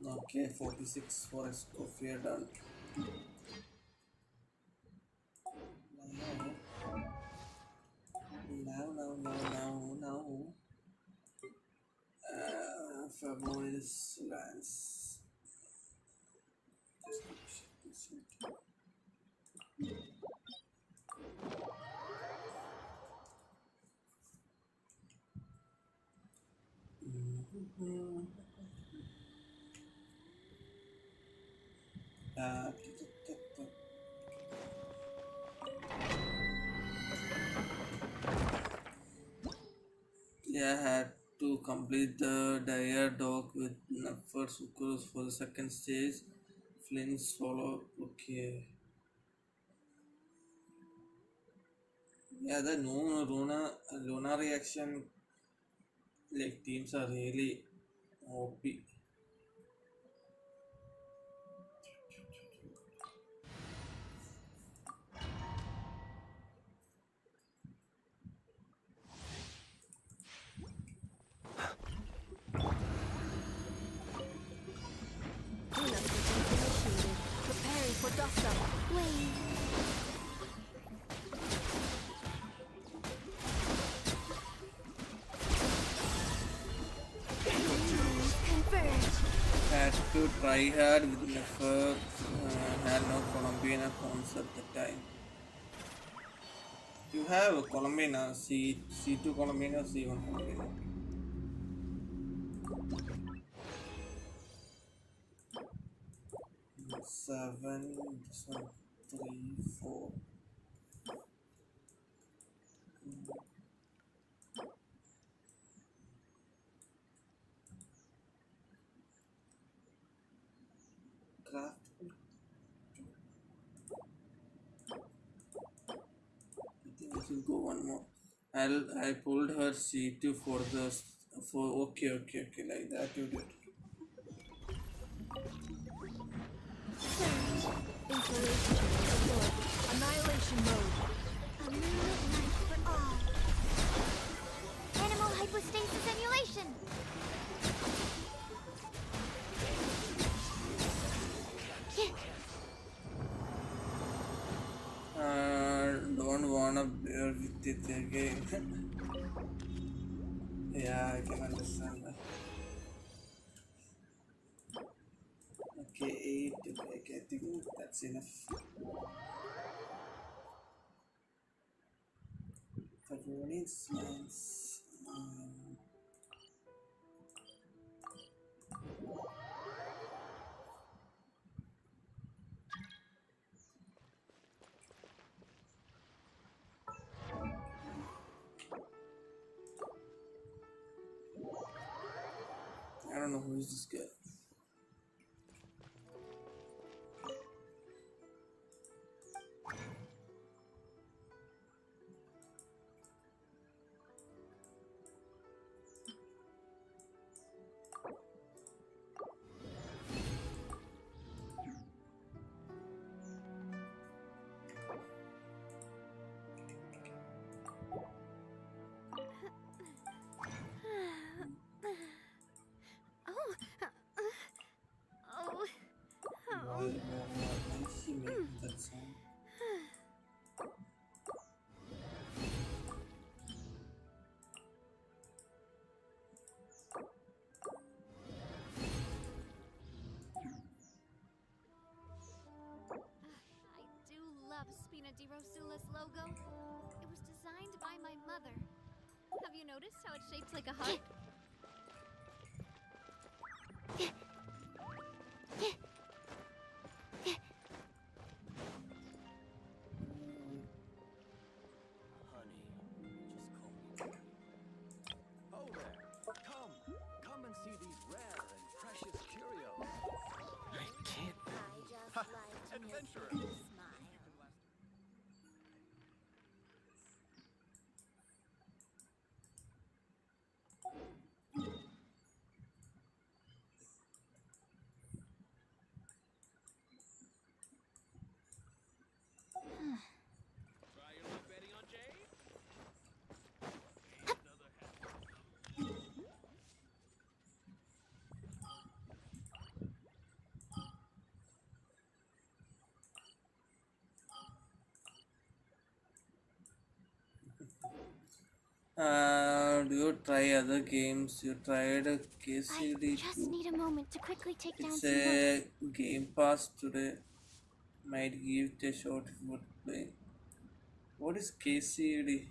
Okay, 46 for a Scofier done. Now. Favoris Lance. Uh, yeah, I had to complete the dire dog with Nuffer Sucrose for the second stage. Flint solo. Okay. Yeah, the no Luna reaction like teams are really OP. Preparing for dust up. Wait. Had to try hard with Nuffer. Had no Colombian accounts at the time. You have Colombian C2 Colombian or C1 Colombian. Seven, this one, 3, 4. Craft. I think I should go one more. I pulled her C2 for okay like that you did. Annihilation mode. A moonlit night for all. Animal hypostasis simulation. Don't wanna bear with it again. Yeah, I can understand that. Okay, 8. Okay, I think that's enough. Pepperoni slice. I don't know who is this guy. Why is he making that sound? I do love Spina di Rosula's logo. It was designed by my mother. Have you noticed how it's shaped like a heart? Oh there! Come and see these rare and precious curios. I can't. I just like to make Adventurer. you smile. Do you try other games? You tried a I KCD just 2. need a moment to quickly take down It's some a Game Pass today. Might give it a shot if you would play. What is KCD?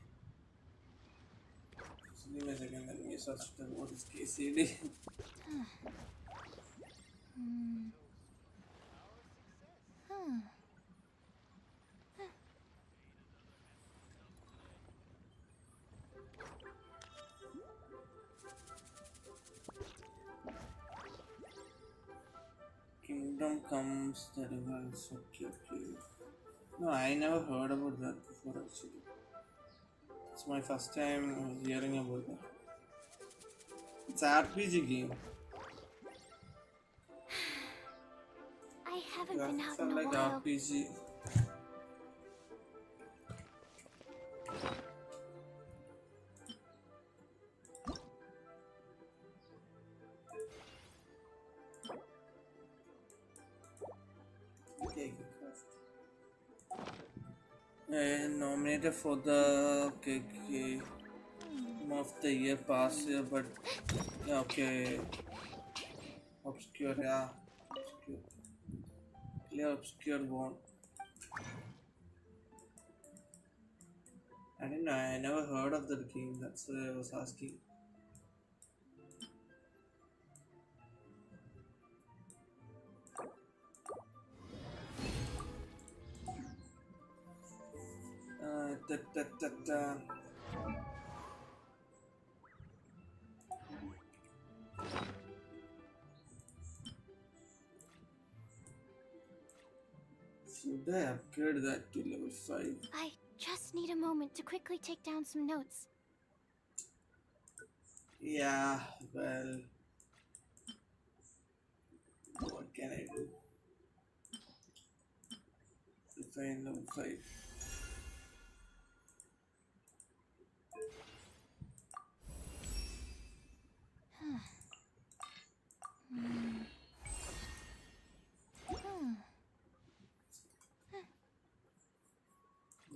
Just give me a second, let me search what is KCD. Kingdom comes the device. Okay. No, I never heard about that before actually. It's my first time hearing about that. It's RPG game. I haven't been out Graphics in are a like while. RPG. Nominated for the Game of the Year past year, but yeah, okay. Obscure, yeah. Obscure. Clear Obscure won. I didn't know, I never heard of that game, that's why I was asking. Should I upgrade that to level 5? I just need a moment to quickly take down some notes. Yeah, well, what can I do? If I know 5.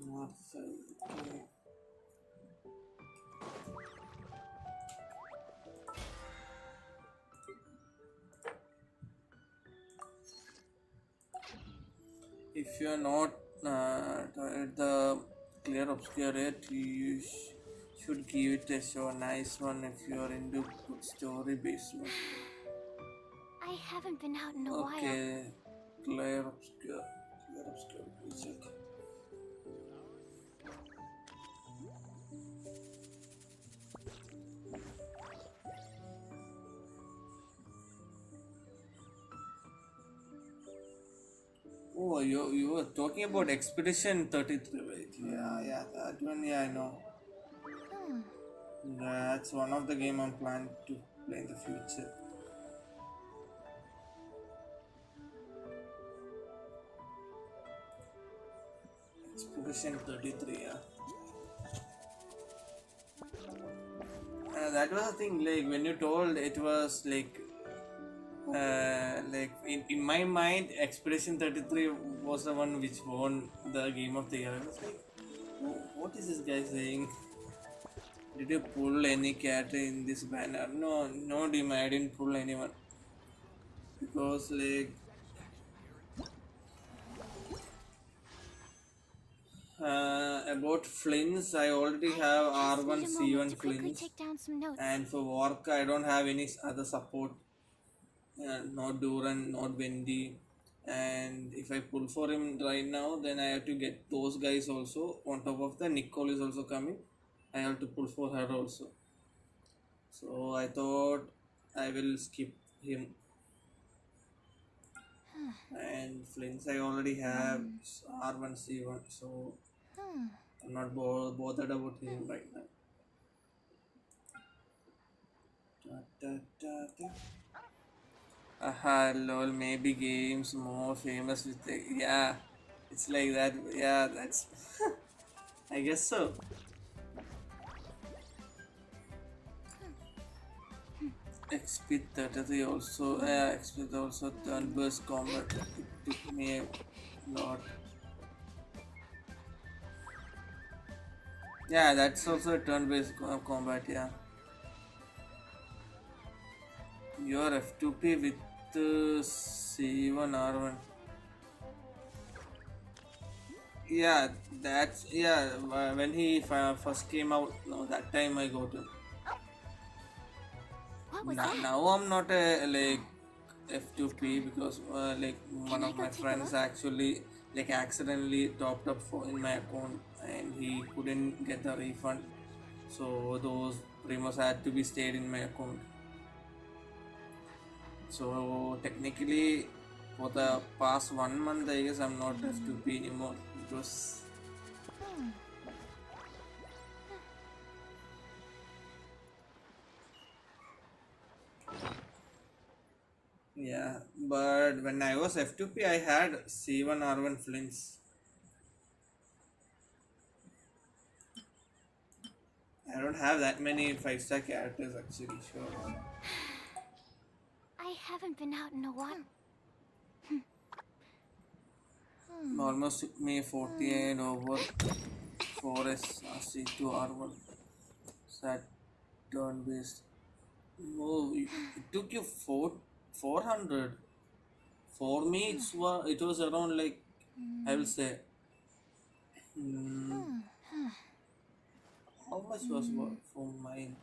Not 5, okay. If you're not at the clear obscure yet, you should give it a show, a nice one if you're into good story based one. I haven't been out in a while. Okay, clear obscure, please check. Oh, you were talking about Expedition 33, right? Yeah, that one, yeah, I know. That's one of the game I'm planning to play in the future. Expedition 33, yeah. That was the thing, like, when you told it was like in my mind, Expedition 33 was the one which won the game of the year. I was like, what is this guy saying? Did you pull any character in this banner? No, Dim, I didn't pull anyone. Because, like, about Flints, I already have R1, C1 Flints. And for Wark, I don't have any other support. Not Duran, not Wendy. And if I pull for him right now, then I have to get those guys also. On top of the Nicole is also coming. I have to pull for her also. So I thought I will skip him. And Flints I already have R1, C1. So I'm not bothered about him right now. Aha, lol, maybe games more famous with the, yeah, it's like that, yeah, that's, I guess so. XP 33 also, XP also turn burst combat, it took me a lot. Yeah, that's also a turn-based combat, yeah. Your F2P with C1 R1. Yeah, that's, yeah, when he first came out, no, that time I got him. What was that? Now I'm not a, like, F2P because like one of my friends actually like accidentally topped up for in my account and he couldn't get the refund, so those primos had to be stayed in my account. So technically for the past 1 month I guess I'm not F2P anymore because yeah, but when I was F2P I had C1 R1 flints. I don't have that many 5-star characters actually, sure. I haven't been out in a while. Almost took me 48 over 4S C2 R1. Sad turn based. Oh, it took you 400. For me, it was around like I will say. How much was for mine?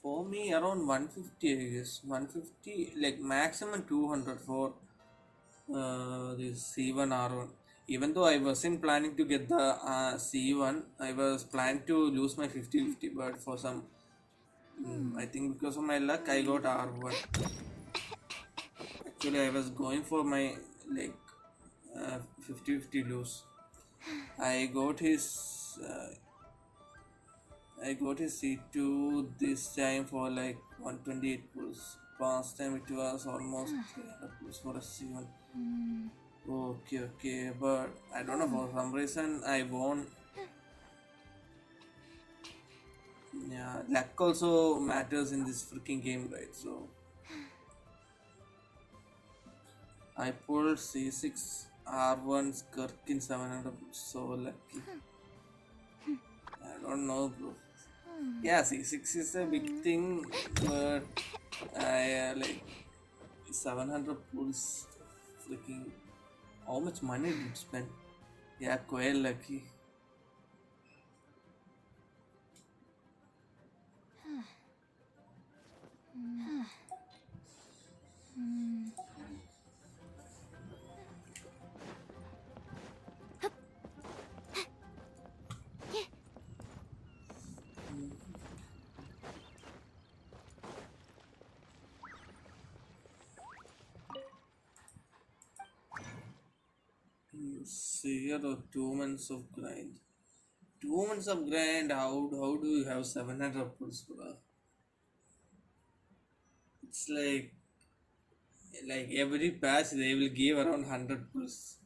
For me, around 150, I guess. 150, like maximum 200 for this C1 R1. Even though I wasn't planning to get the C1, I was planning to lose my 50-50, but for some, I think because of my luck, I got R1. Actually, I was going for my like 50-50 lose. I got his C2 this time for like 128 pulls. Past time it was almost 300 pulls for a C1. Okay, but I don't know, for some reason I won. Yeah, luck also matters in this freaking game, right? So I pulled C6 R1 Skirk in 700, so lucky. I don't know, bro. Yeah, C6 is a big thing, but I like 700 pulls. Freaking, how much money did you spend? Yeah, quite lucky. Zero 2 months of grind. 2 months of grind. How do you have 700 pulls, bro? It's like every patch they will give around 100 pulls.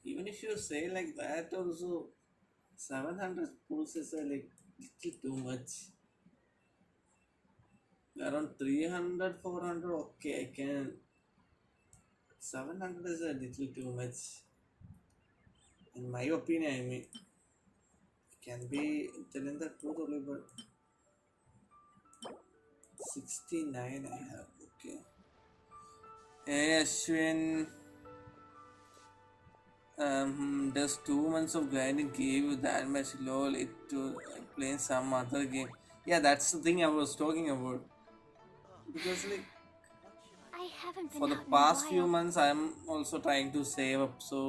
Even if you say like that, also 700 pulls is like little too much. Around 300, 400, okay, I can. 700 is a little too much. In my opinion, I mean, can be telling the truth only, but 69 I have, okay. Hey Ashwin, does 2 months of grinding give you that much lol it to play some other game? Yeah, that's the thing I was talking about. Because like I haven't been for the out in a past few while. months I'm also trying to save up, so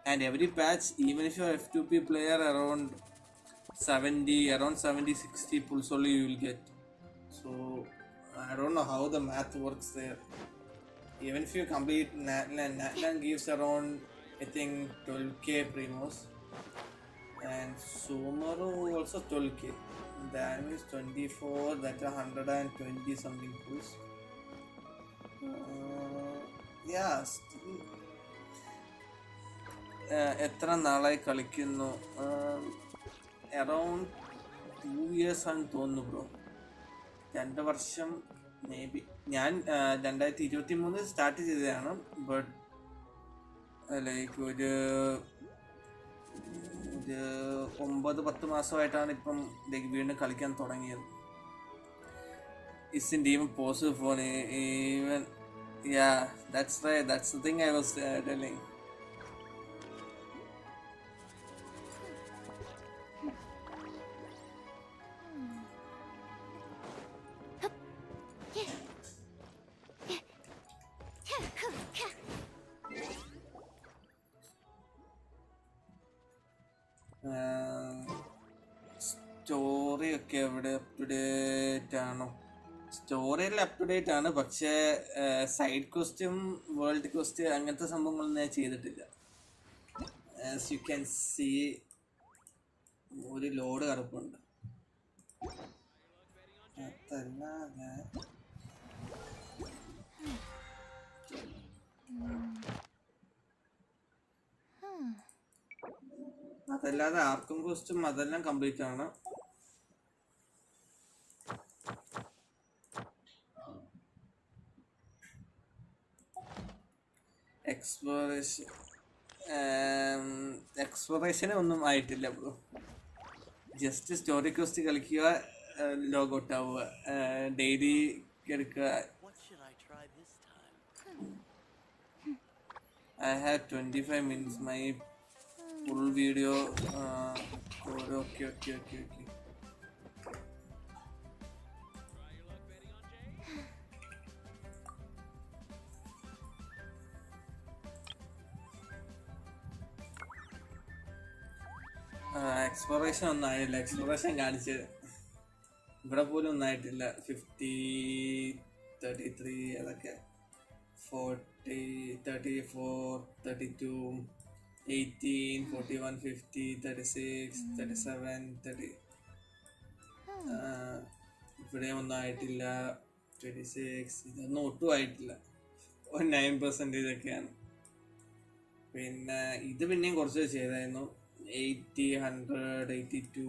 and every patch, even if you're F2P player, around 70 60 pulls only you will get. So I don't know how the math works there. Even if you complete Natlan gives around, I think, 12k primos, and Sumeru also 12k. That means 24, that's 120 something pulls. Yeah, എത്ര നാളായി കളിക്കുന്നു? Around 2 years ആണെന്ന് തോന്നുന്നു bro. 2 വർഷം may be. ഞാൻ 2023 start ചെയ്തതാണ്, but like ഒരു 9-10 മാസമായിട്ടാണ് ഇപ്പം വീണ്ടും കളിക്കാൻ തുടങ്ങിയത്. Isn't even possible for even. Yeah, that's right, that's the thing I was telling. എവിടെ അപ് ടു ഡേറ്റ് ആണോ? സ്റ്റോറിയിൽ അപ് ടു ഡേറ്റ് ആണ്, പക്ഷേ സൈഡ് ക്വസ്റ്റും വേൾഡ് ക്വസ്റ്റ് അങ്ങനത്തെ സംഭവങ്ങളൊന്നും ഞാൻ ചെയ്തിട്ടില്ല. ആസ് യു ക്യാൻ സീ ഒരു ലോഡ് കിടപ്പുണ്ട്. അതല്ലാതെ ആർക്കും ക്വസ്റ്റും അതെല്ലാം കംപ്ലീറ്റ് ആണ്. എക്സ്പ്ലോറേഷന് ഒന്നും ആയിട്ടില്ല ബ്രോ. ജസ്റ്റ് സ്റ്റോറി ക്വസ്റ്റ് കളിക്കുക, ലോഗൗട്ട് ആവുക, ഡെയിലി എടുക്കുക. I had 25 minutes. My full video. Okay. Exploration ഒന്നും ആയില്ല. എക്സ്പ്ലോറേഷൻ കാണിച്ച് ഇവിടെ പോലും ഒന്നായിട്ടില്ല. 50, 33 അതൊക്കെ 40, 34, 32, 18, 41, 50, 36, 37, 30. ഇവിടെ ഒന്നും ആയിട്ടില്ല. 26 ഇതൊന്നും ഒട്ടും ആയിട്ടില്ല. 9% ഒക്കെയാണ്. പിന്നെ ഇത് പിന്നെയും കുറച്ച് ചെയ്തായിരുന്നു. 80, 100, 82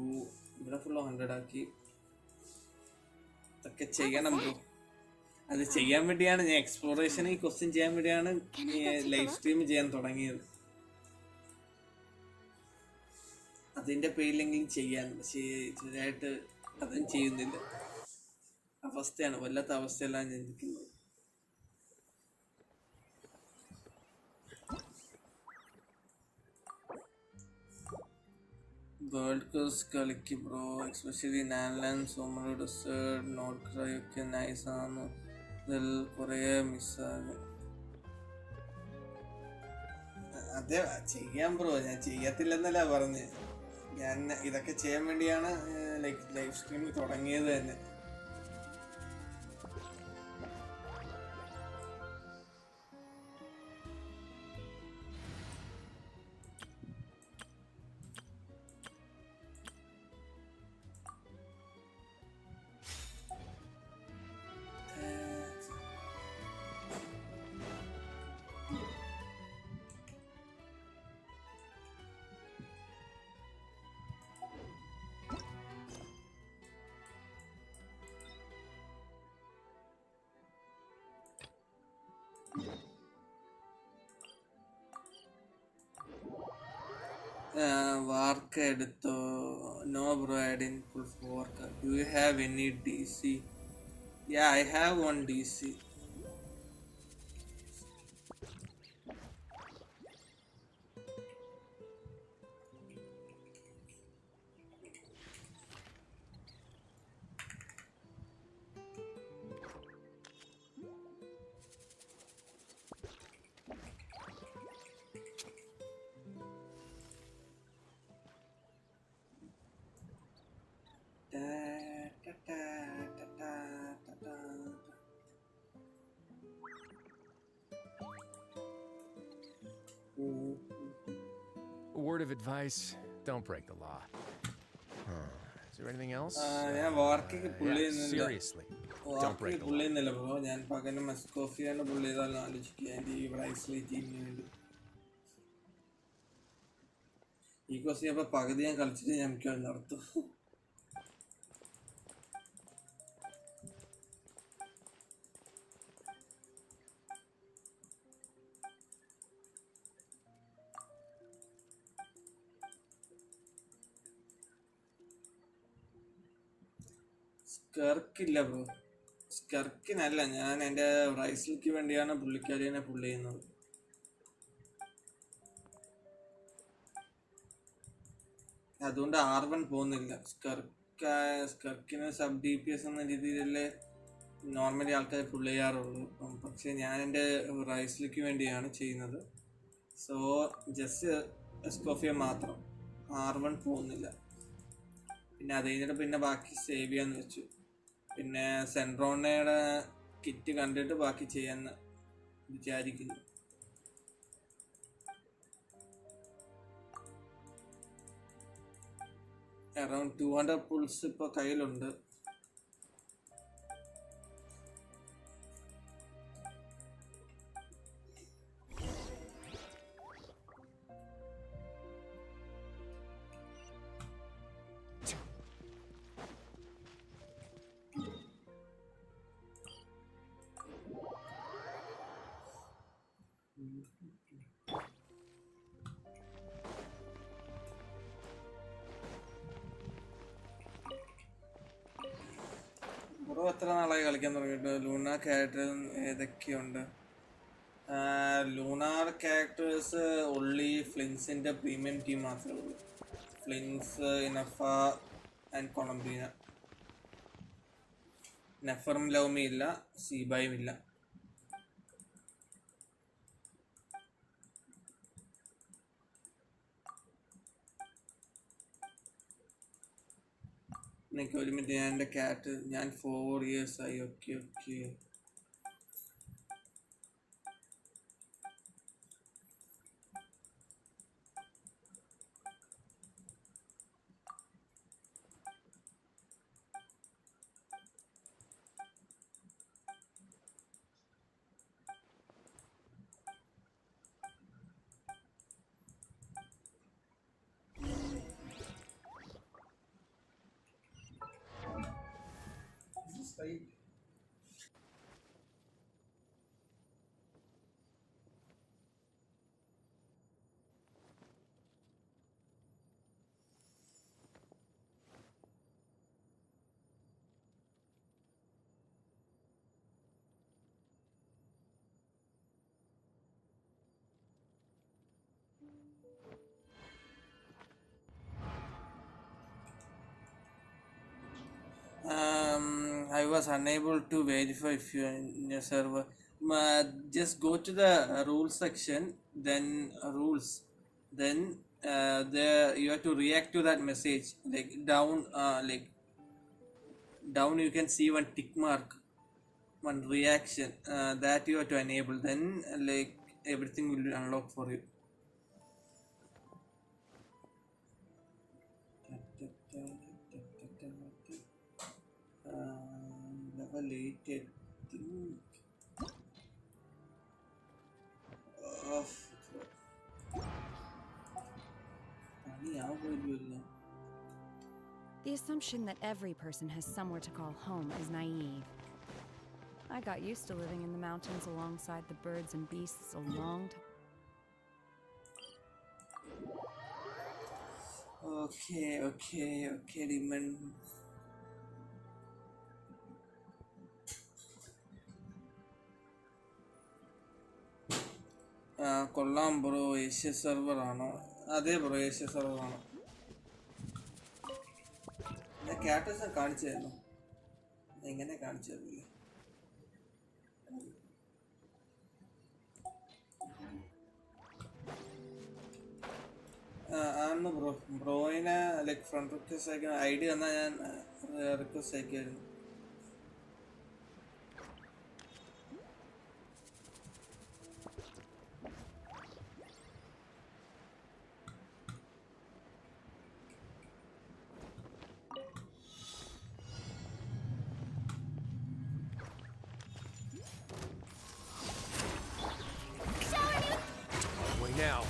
ഇവിടെ ഫുള്ള് 100 ആക്കി. ഇതൊക്കെ ചെയ്യണം ബ്രോ. അത് ചെയ്യാൻ വേണ്ടിയാണ് ഞാൻ എക്സ്പ്ലോറേഷൻ ഈ ക്വസ്റ്റ്യൻ ചെയ്യാൻ വേണ്ടിയാണ് ലൈവ് സ്ട്രീം ചെയ്യാൻ തുടങ്ങിയത്. അതിന്റെ പേരിലെങ്കിലും ചെയ്യാൻ, പക്ഷേ ചെറുതായിട്ട് അതും ചെയ്യുന്നില്ല. അവസ്ഥയാണ്, വല്ലാത്ത അവസ്ഥയെല്ലാം ചിന്തിക്കുന്നത്. വേൾഡ് ക്വസ്റ്റ് കളിക്ക് bro, especially Natlan, Sumeru desert, Nod Krai ഒക്കെ നൈസാണ്. ഇതിൽ കുറേ മിസ്സാകും. അതെ ചെയ്യാം ബ്രോ, ഞാൻ ചെയ്യത്തില്ലെന്നല്ല പറഞ്ഞ്. ഞാൻ ഇതൊക്കെ ചെയ്യാൻ വേണ്ടിയാണ് ലൈവ് സ്ട്രീമിൽ തുടങ്ങിയത് തന്നെ. Varka edutho. No bro, I didn't pull for Varka. Do you have any DC? Yeah, I have one DC. A word of advice, don't break the law. Is there anything else? Seriously, don't break the law. ഞാൻ പകരം മസ്കോഫിയാണ് പുള്ളി ചെയ്താലും ആലോചിക്കുക. ഈ ബ്രൈസ്ലി ടീമിന് വേണ്ടി ഈ question അപ്പൊ പകുതി ഞാൻ കളിച്ചിട്ട് ഞാൻ മിക്കവാറും നടത്തും. സ്കർക്കില്ല ബ്രോ, സ്കർക്കിനല്ല, ഞാൻ എൻ്റെ റൈസിലേക്ക് വേണ്ടിയാണ് പുള്ളിക്കാരിനെ പുള്ളി ചെയ്യുന്നത്. അതുകൊണ്ട് R1 പോകുന്നില്ല. സ്കർക്കിന് സബ് DPS എന്ന രീതിയിലല്ലേ നോർമലി ആൾക്കാർ പുള്ളി ചെയ്യാറുള്ളൂ. പക്ഷെ ഞാൻ എൻ്റെ റൈസിലേക്ക് വേണ്ടിയാണ് ചെയ്യുന്നത്. സോ ജസ്റ്റ് എസ്കോഫിയ മാത്രം, R1 പോകുന്നില്ല. പിന്നെ അത് കഴിഞ്ഞിട്ട് പിന്നെ ബാക്കി സേവ് ചെയ്യാന്ന് വെച്ചു. പിന്നെ സെൻട്രോണയുടെ കിറ്റ് കണ്ടിട്ട് ബാക്കി ചെയ്യാന്ന് വിചാരിക്കുന്നു. അറൗണ്ട് 200 പുൾസ് ഇപ്പോൾ കയ്യിലുണ്ട്. ബ്രോ എത്ര നാളായി കളിക്കാൻ തുടങ്ങിയിട്ട്? ലൂണ ക്യാരക്ടർ ഏതൊക്കെയുണ്ട്? ലൂണാർ ക്യാരക്ടേഴ്സ് ഒള്ളി ഫ്ലിങ്സിൻ്റെ പ്രീമിയം ടീം മാത്രമേ ഉള്ളൂ. ഫ്ലിങ്സ്, ഇനഫ ആൻഡ് കൊളംബീന. നെഫറും ലൗമി ഇല്ല, സീബായും ഇല്ല. എനിക്ക് ഒരു മിനിറ്റ്, ഞാൻ എൻ്റെ ക്യാറ്റ്, ഞാൻ 4 years ആയി. Okay. I was unable to verify if you're in your server. Just go to the rules section, then rules, then there you have to react to that message. Like down you can see one tick mark, one reaction, that you have to enable. Then like everything will be unlocked for you. Level 8, I think. The assumption that every person has somewhere to call home is naive. I got used to living in the mountains alongside the birds and beasts a long time. Okay, Demon. കൊള്ളാം bro. Asia server ആണോ? അതെ bro, Asia server ആണ്. ഞാൻ characters കാണിച്ചു തരുന്നു. എങ്ങനെ കാണിച്ചു തരില്ലേ? ആണ് ബ്രോ. ബ്രോയിനെ ലൈക്ക് ഫ്രണ്ട് റിക്വസ്റ്റ് അയക്കാൻ ID തന്നാൽ ഞാൻ റിക്വസ്റ്റ് അയക്കുമായിരുന്നു. Now.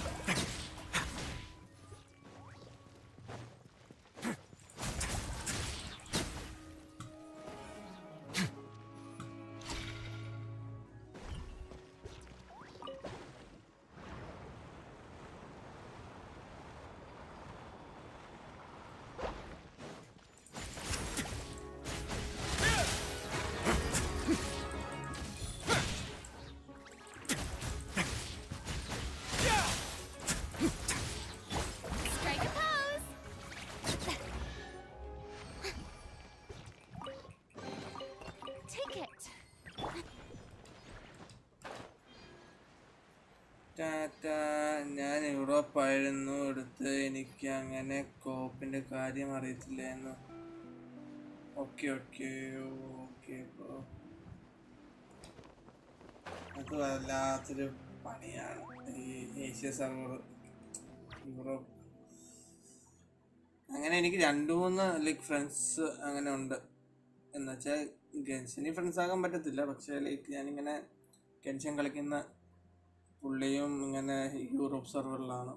ഞാൻ യൂറോപ്പായിരുന്നു എടുത്ത്. എനിക്ക് അങ്ങനെ കോപ്പിന്റെ കാര്യം അറിയത്തില്ലായിരുന്നു. Okay okay okay bro. അത് വല്ലാത്തൊരു പണിയാണ് ഈ ഏഷ്യ സർവർ യൂറോപ്പ്. അങ്ങനെ എനിക്ക് 2-3 ലൈക്ക് ഫ്രണ്ട്സ് അങ്ങനെ ഉണ്ട്. എന്നുവെച്ചാൽ ഗെൻഷനി ഫ്രണ്ട്സ് ആകാൻ പറ്റത്തില്ല, പക്ഷേ ലൈക്ക് ഞാനിങ്ങനെ ഗെൻഷൻ കളിക്കുന്ന പുള്ളിയും ഇങ്ങനെ യൂറോപ്പ് സെർവറിലാണ്.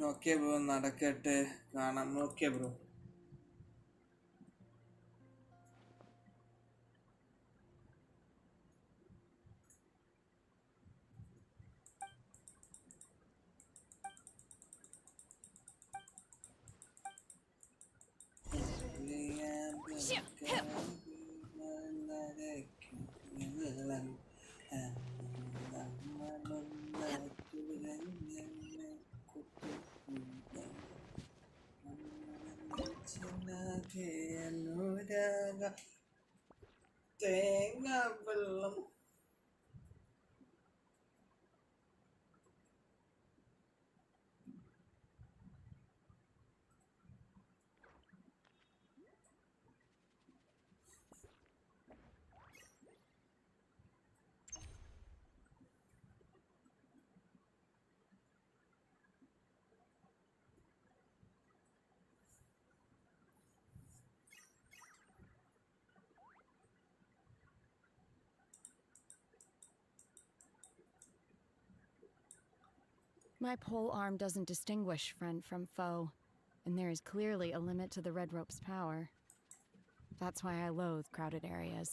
ഓക്കെ ബ്രോ, നടക്കട്ടെ, കാണാം. Okay bro. തേങ്ങ വെള്ളം. My pole arm doesn't distinguish friend from foe, and there is clearly a limit to the red rope's power. That's why I loathe crowded areas.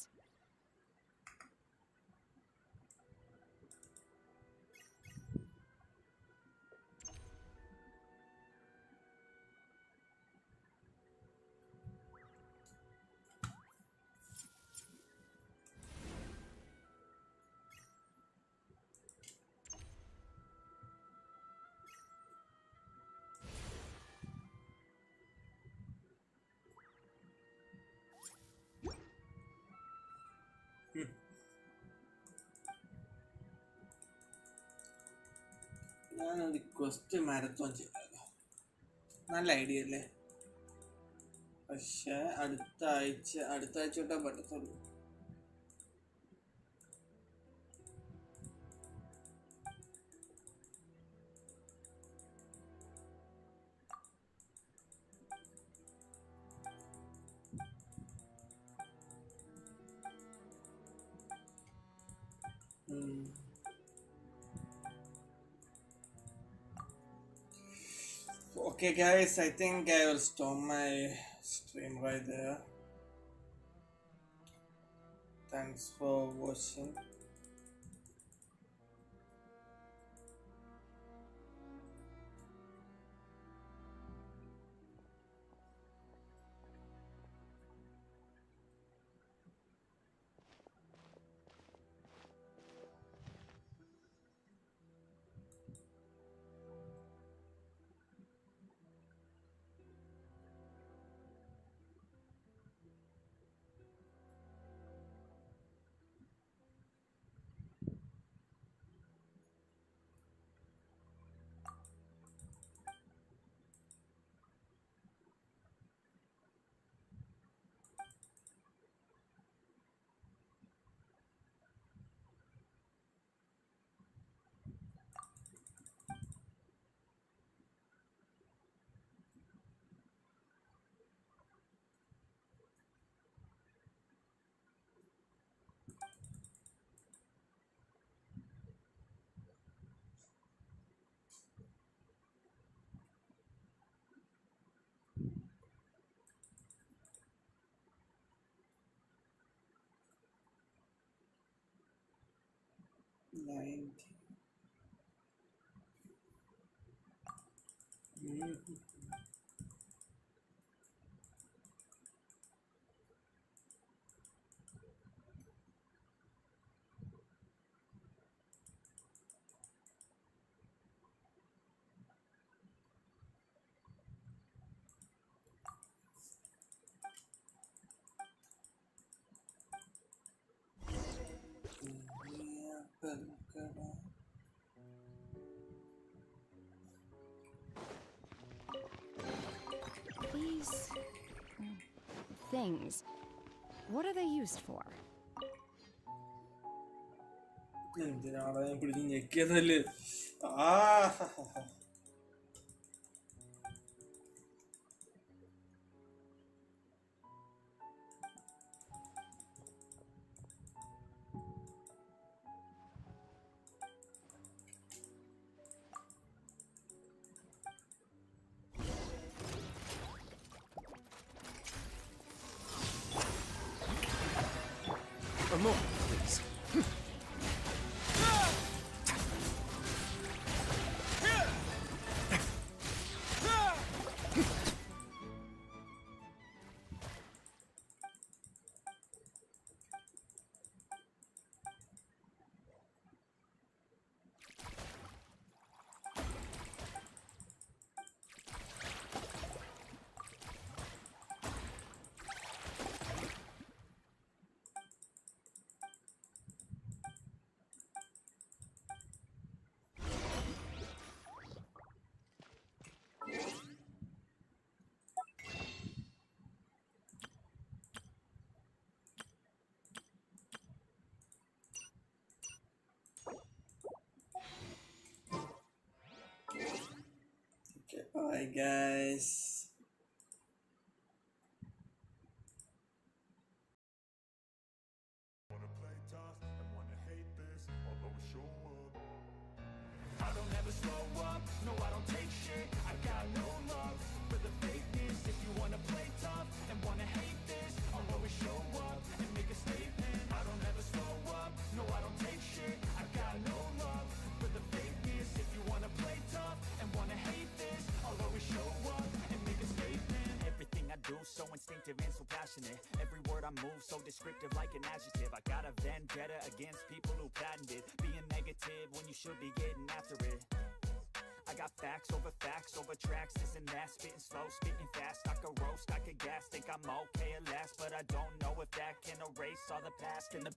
ഞാനൊരു question marathon ചെയ്താലോ? നല്ല idea അല്ലേ? പക്ഷെ അടുത്ത ആഴ്ച തൊട്ടേ പറ്റത്തുള്ളൂ. Okay guys, I think I will stop my stream right there. Thanks for watching. 90. These things, what are they used for? എന്തിനാണ് ഞാൻ പിടിച്ച് ഞെക്കിയതല്ലേ ആ A moment, please. Okay, bye guys. I don't ever slow up, no I don't take shit. I got no love for the fakeness. If you wanna play tough and wanna hate this, I'll always show up and make a statement. I don't ever slow up, no I don't take shit. I got no love for the fakeness. If you wanna play tough and wanna hate this, I'll always show up and make a statement. Everything I do so instinctive and so passionate. Every word I move so descriptive like an adjective. I got a vendetta against people who patented being negative when you should be getting after it. I got facts over tracks, this and that. Spitting slow, spitting fast. I could roast, I could gas. Think I'm okay at last, but I don't know if that can erase all the past and the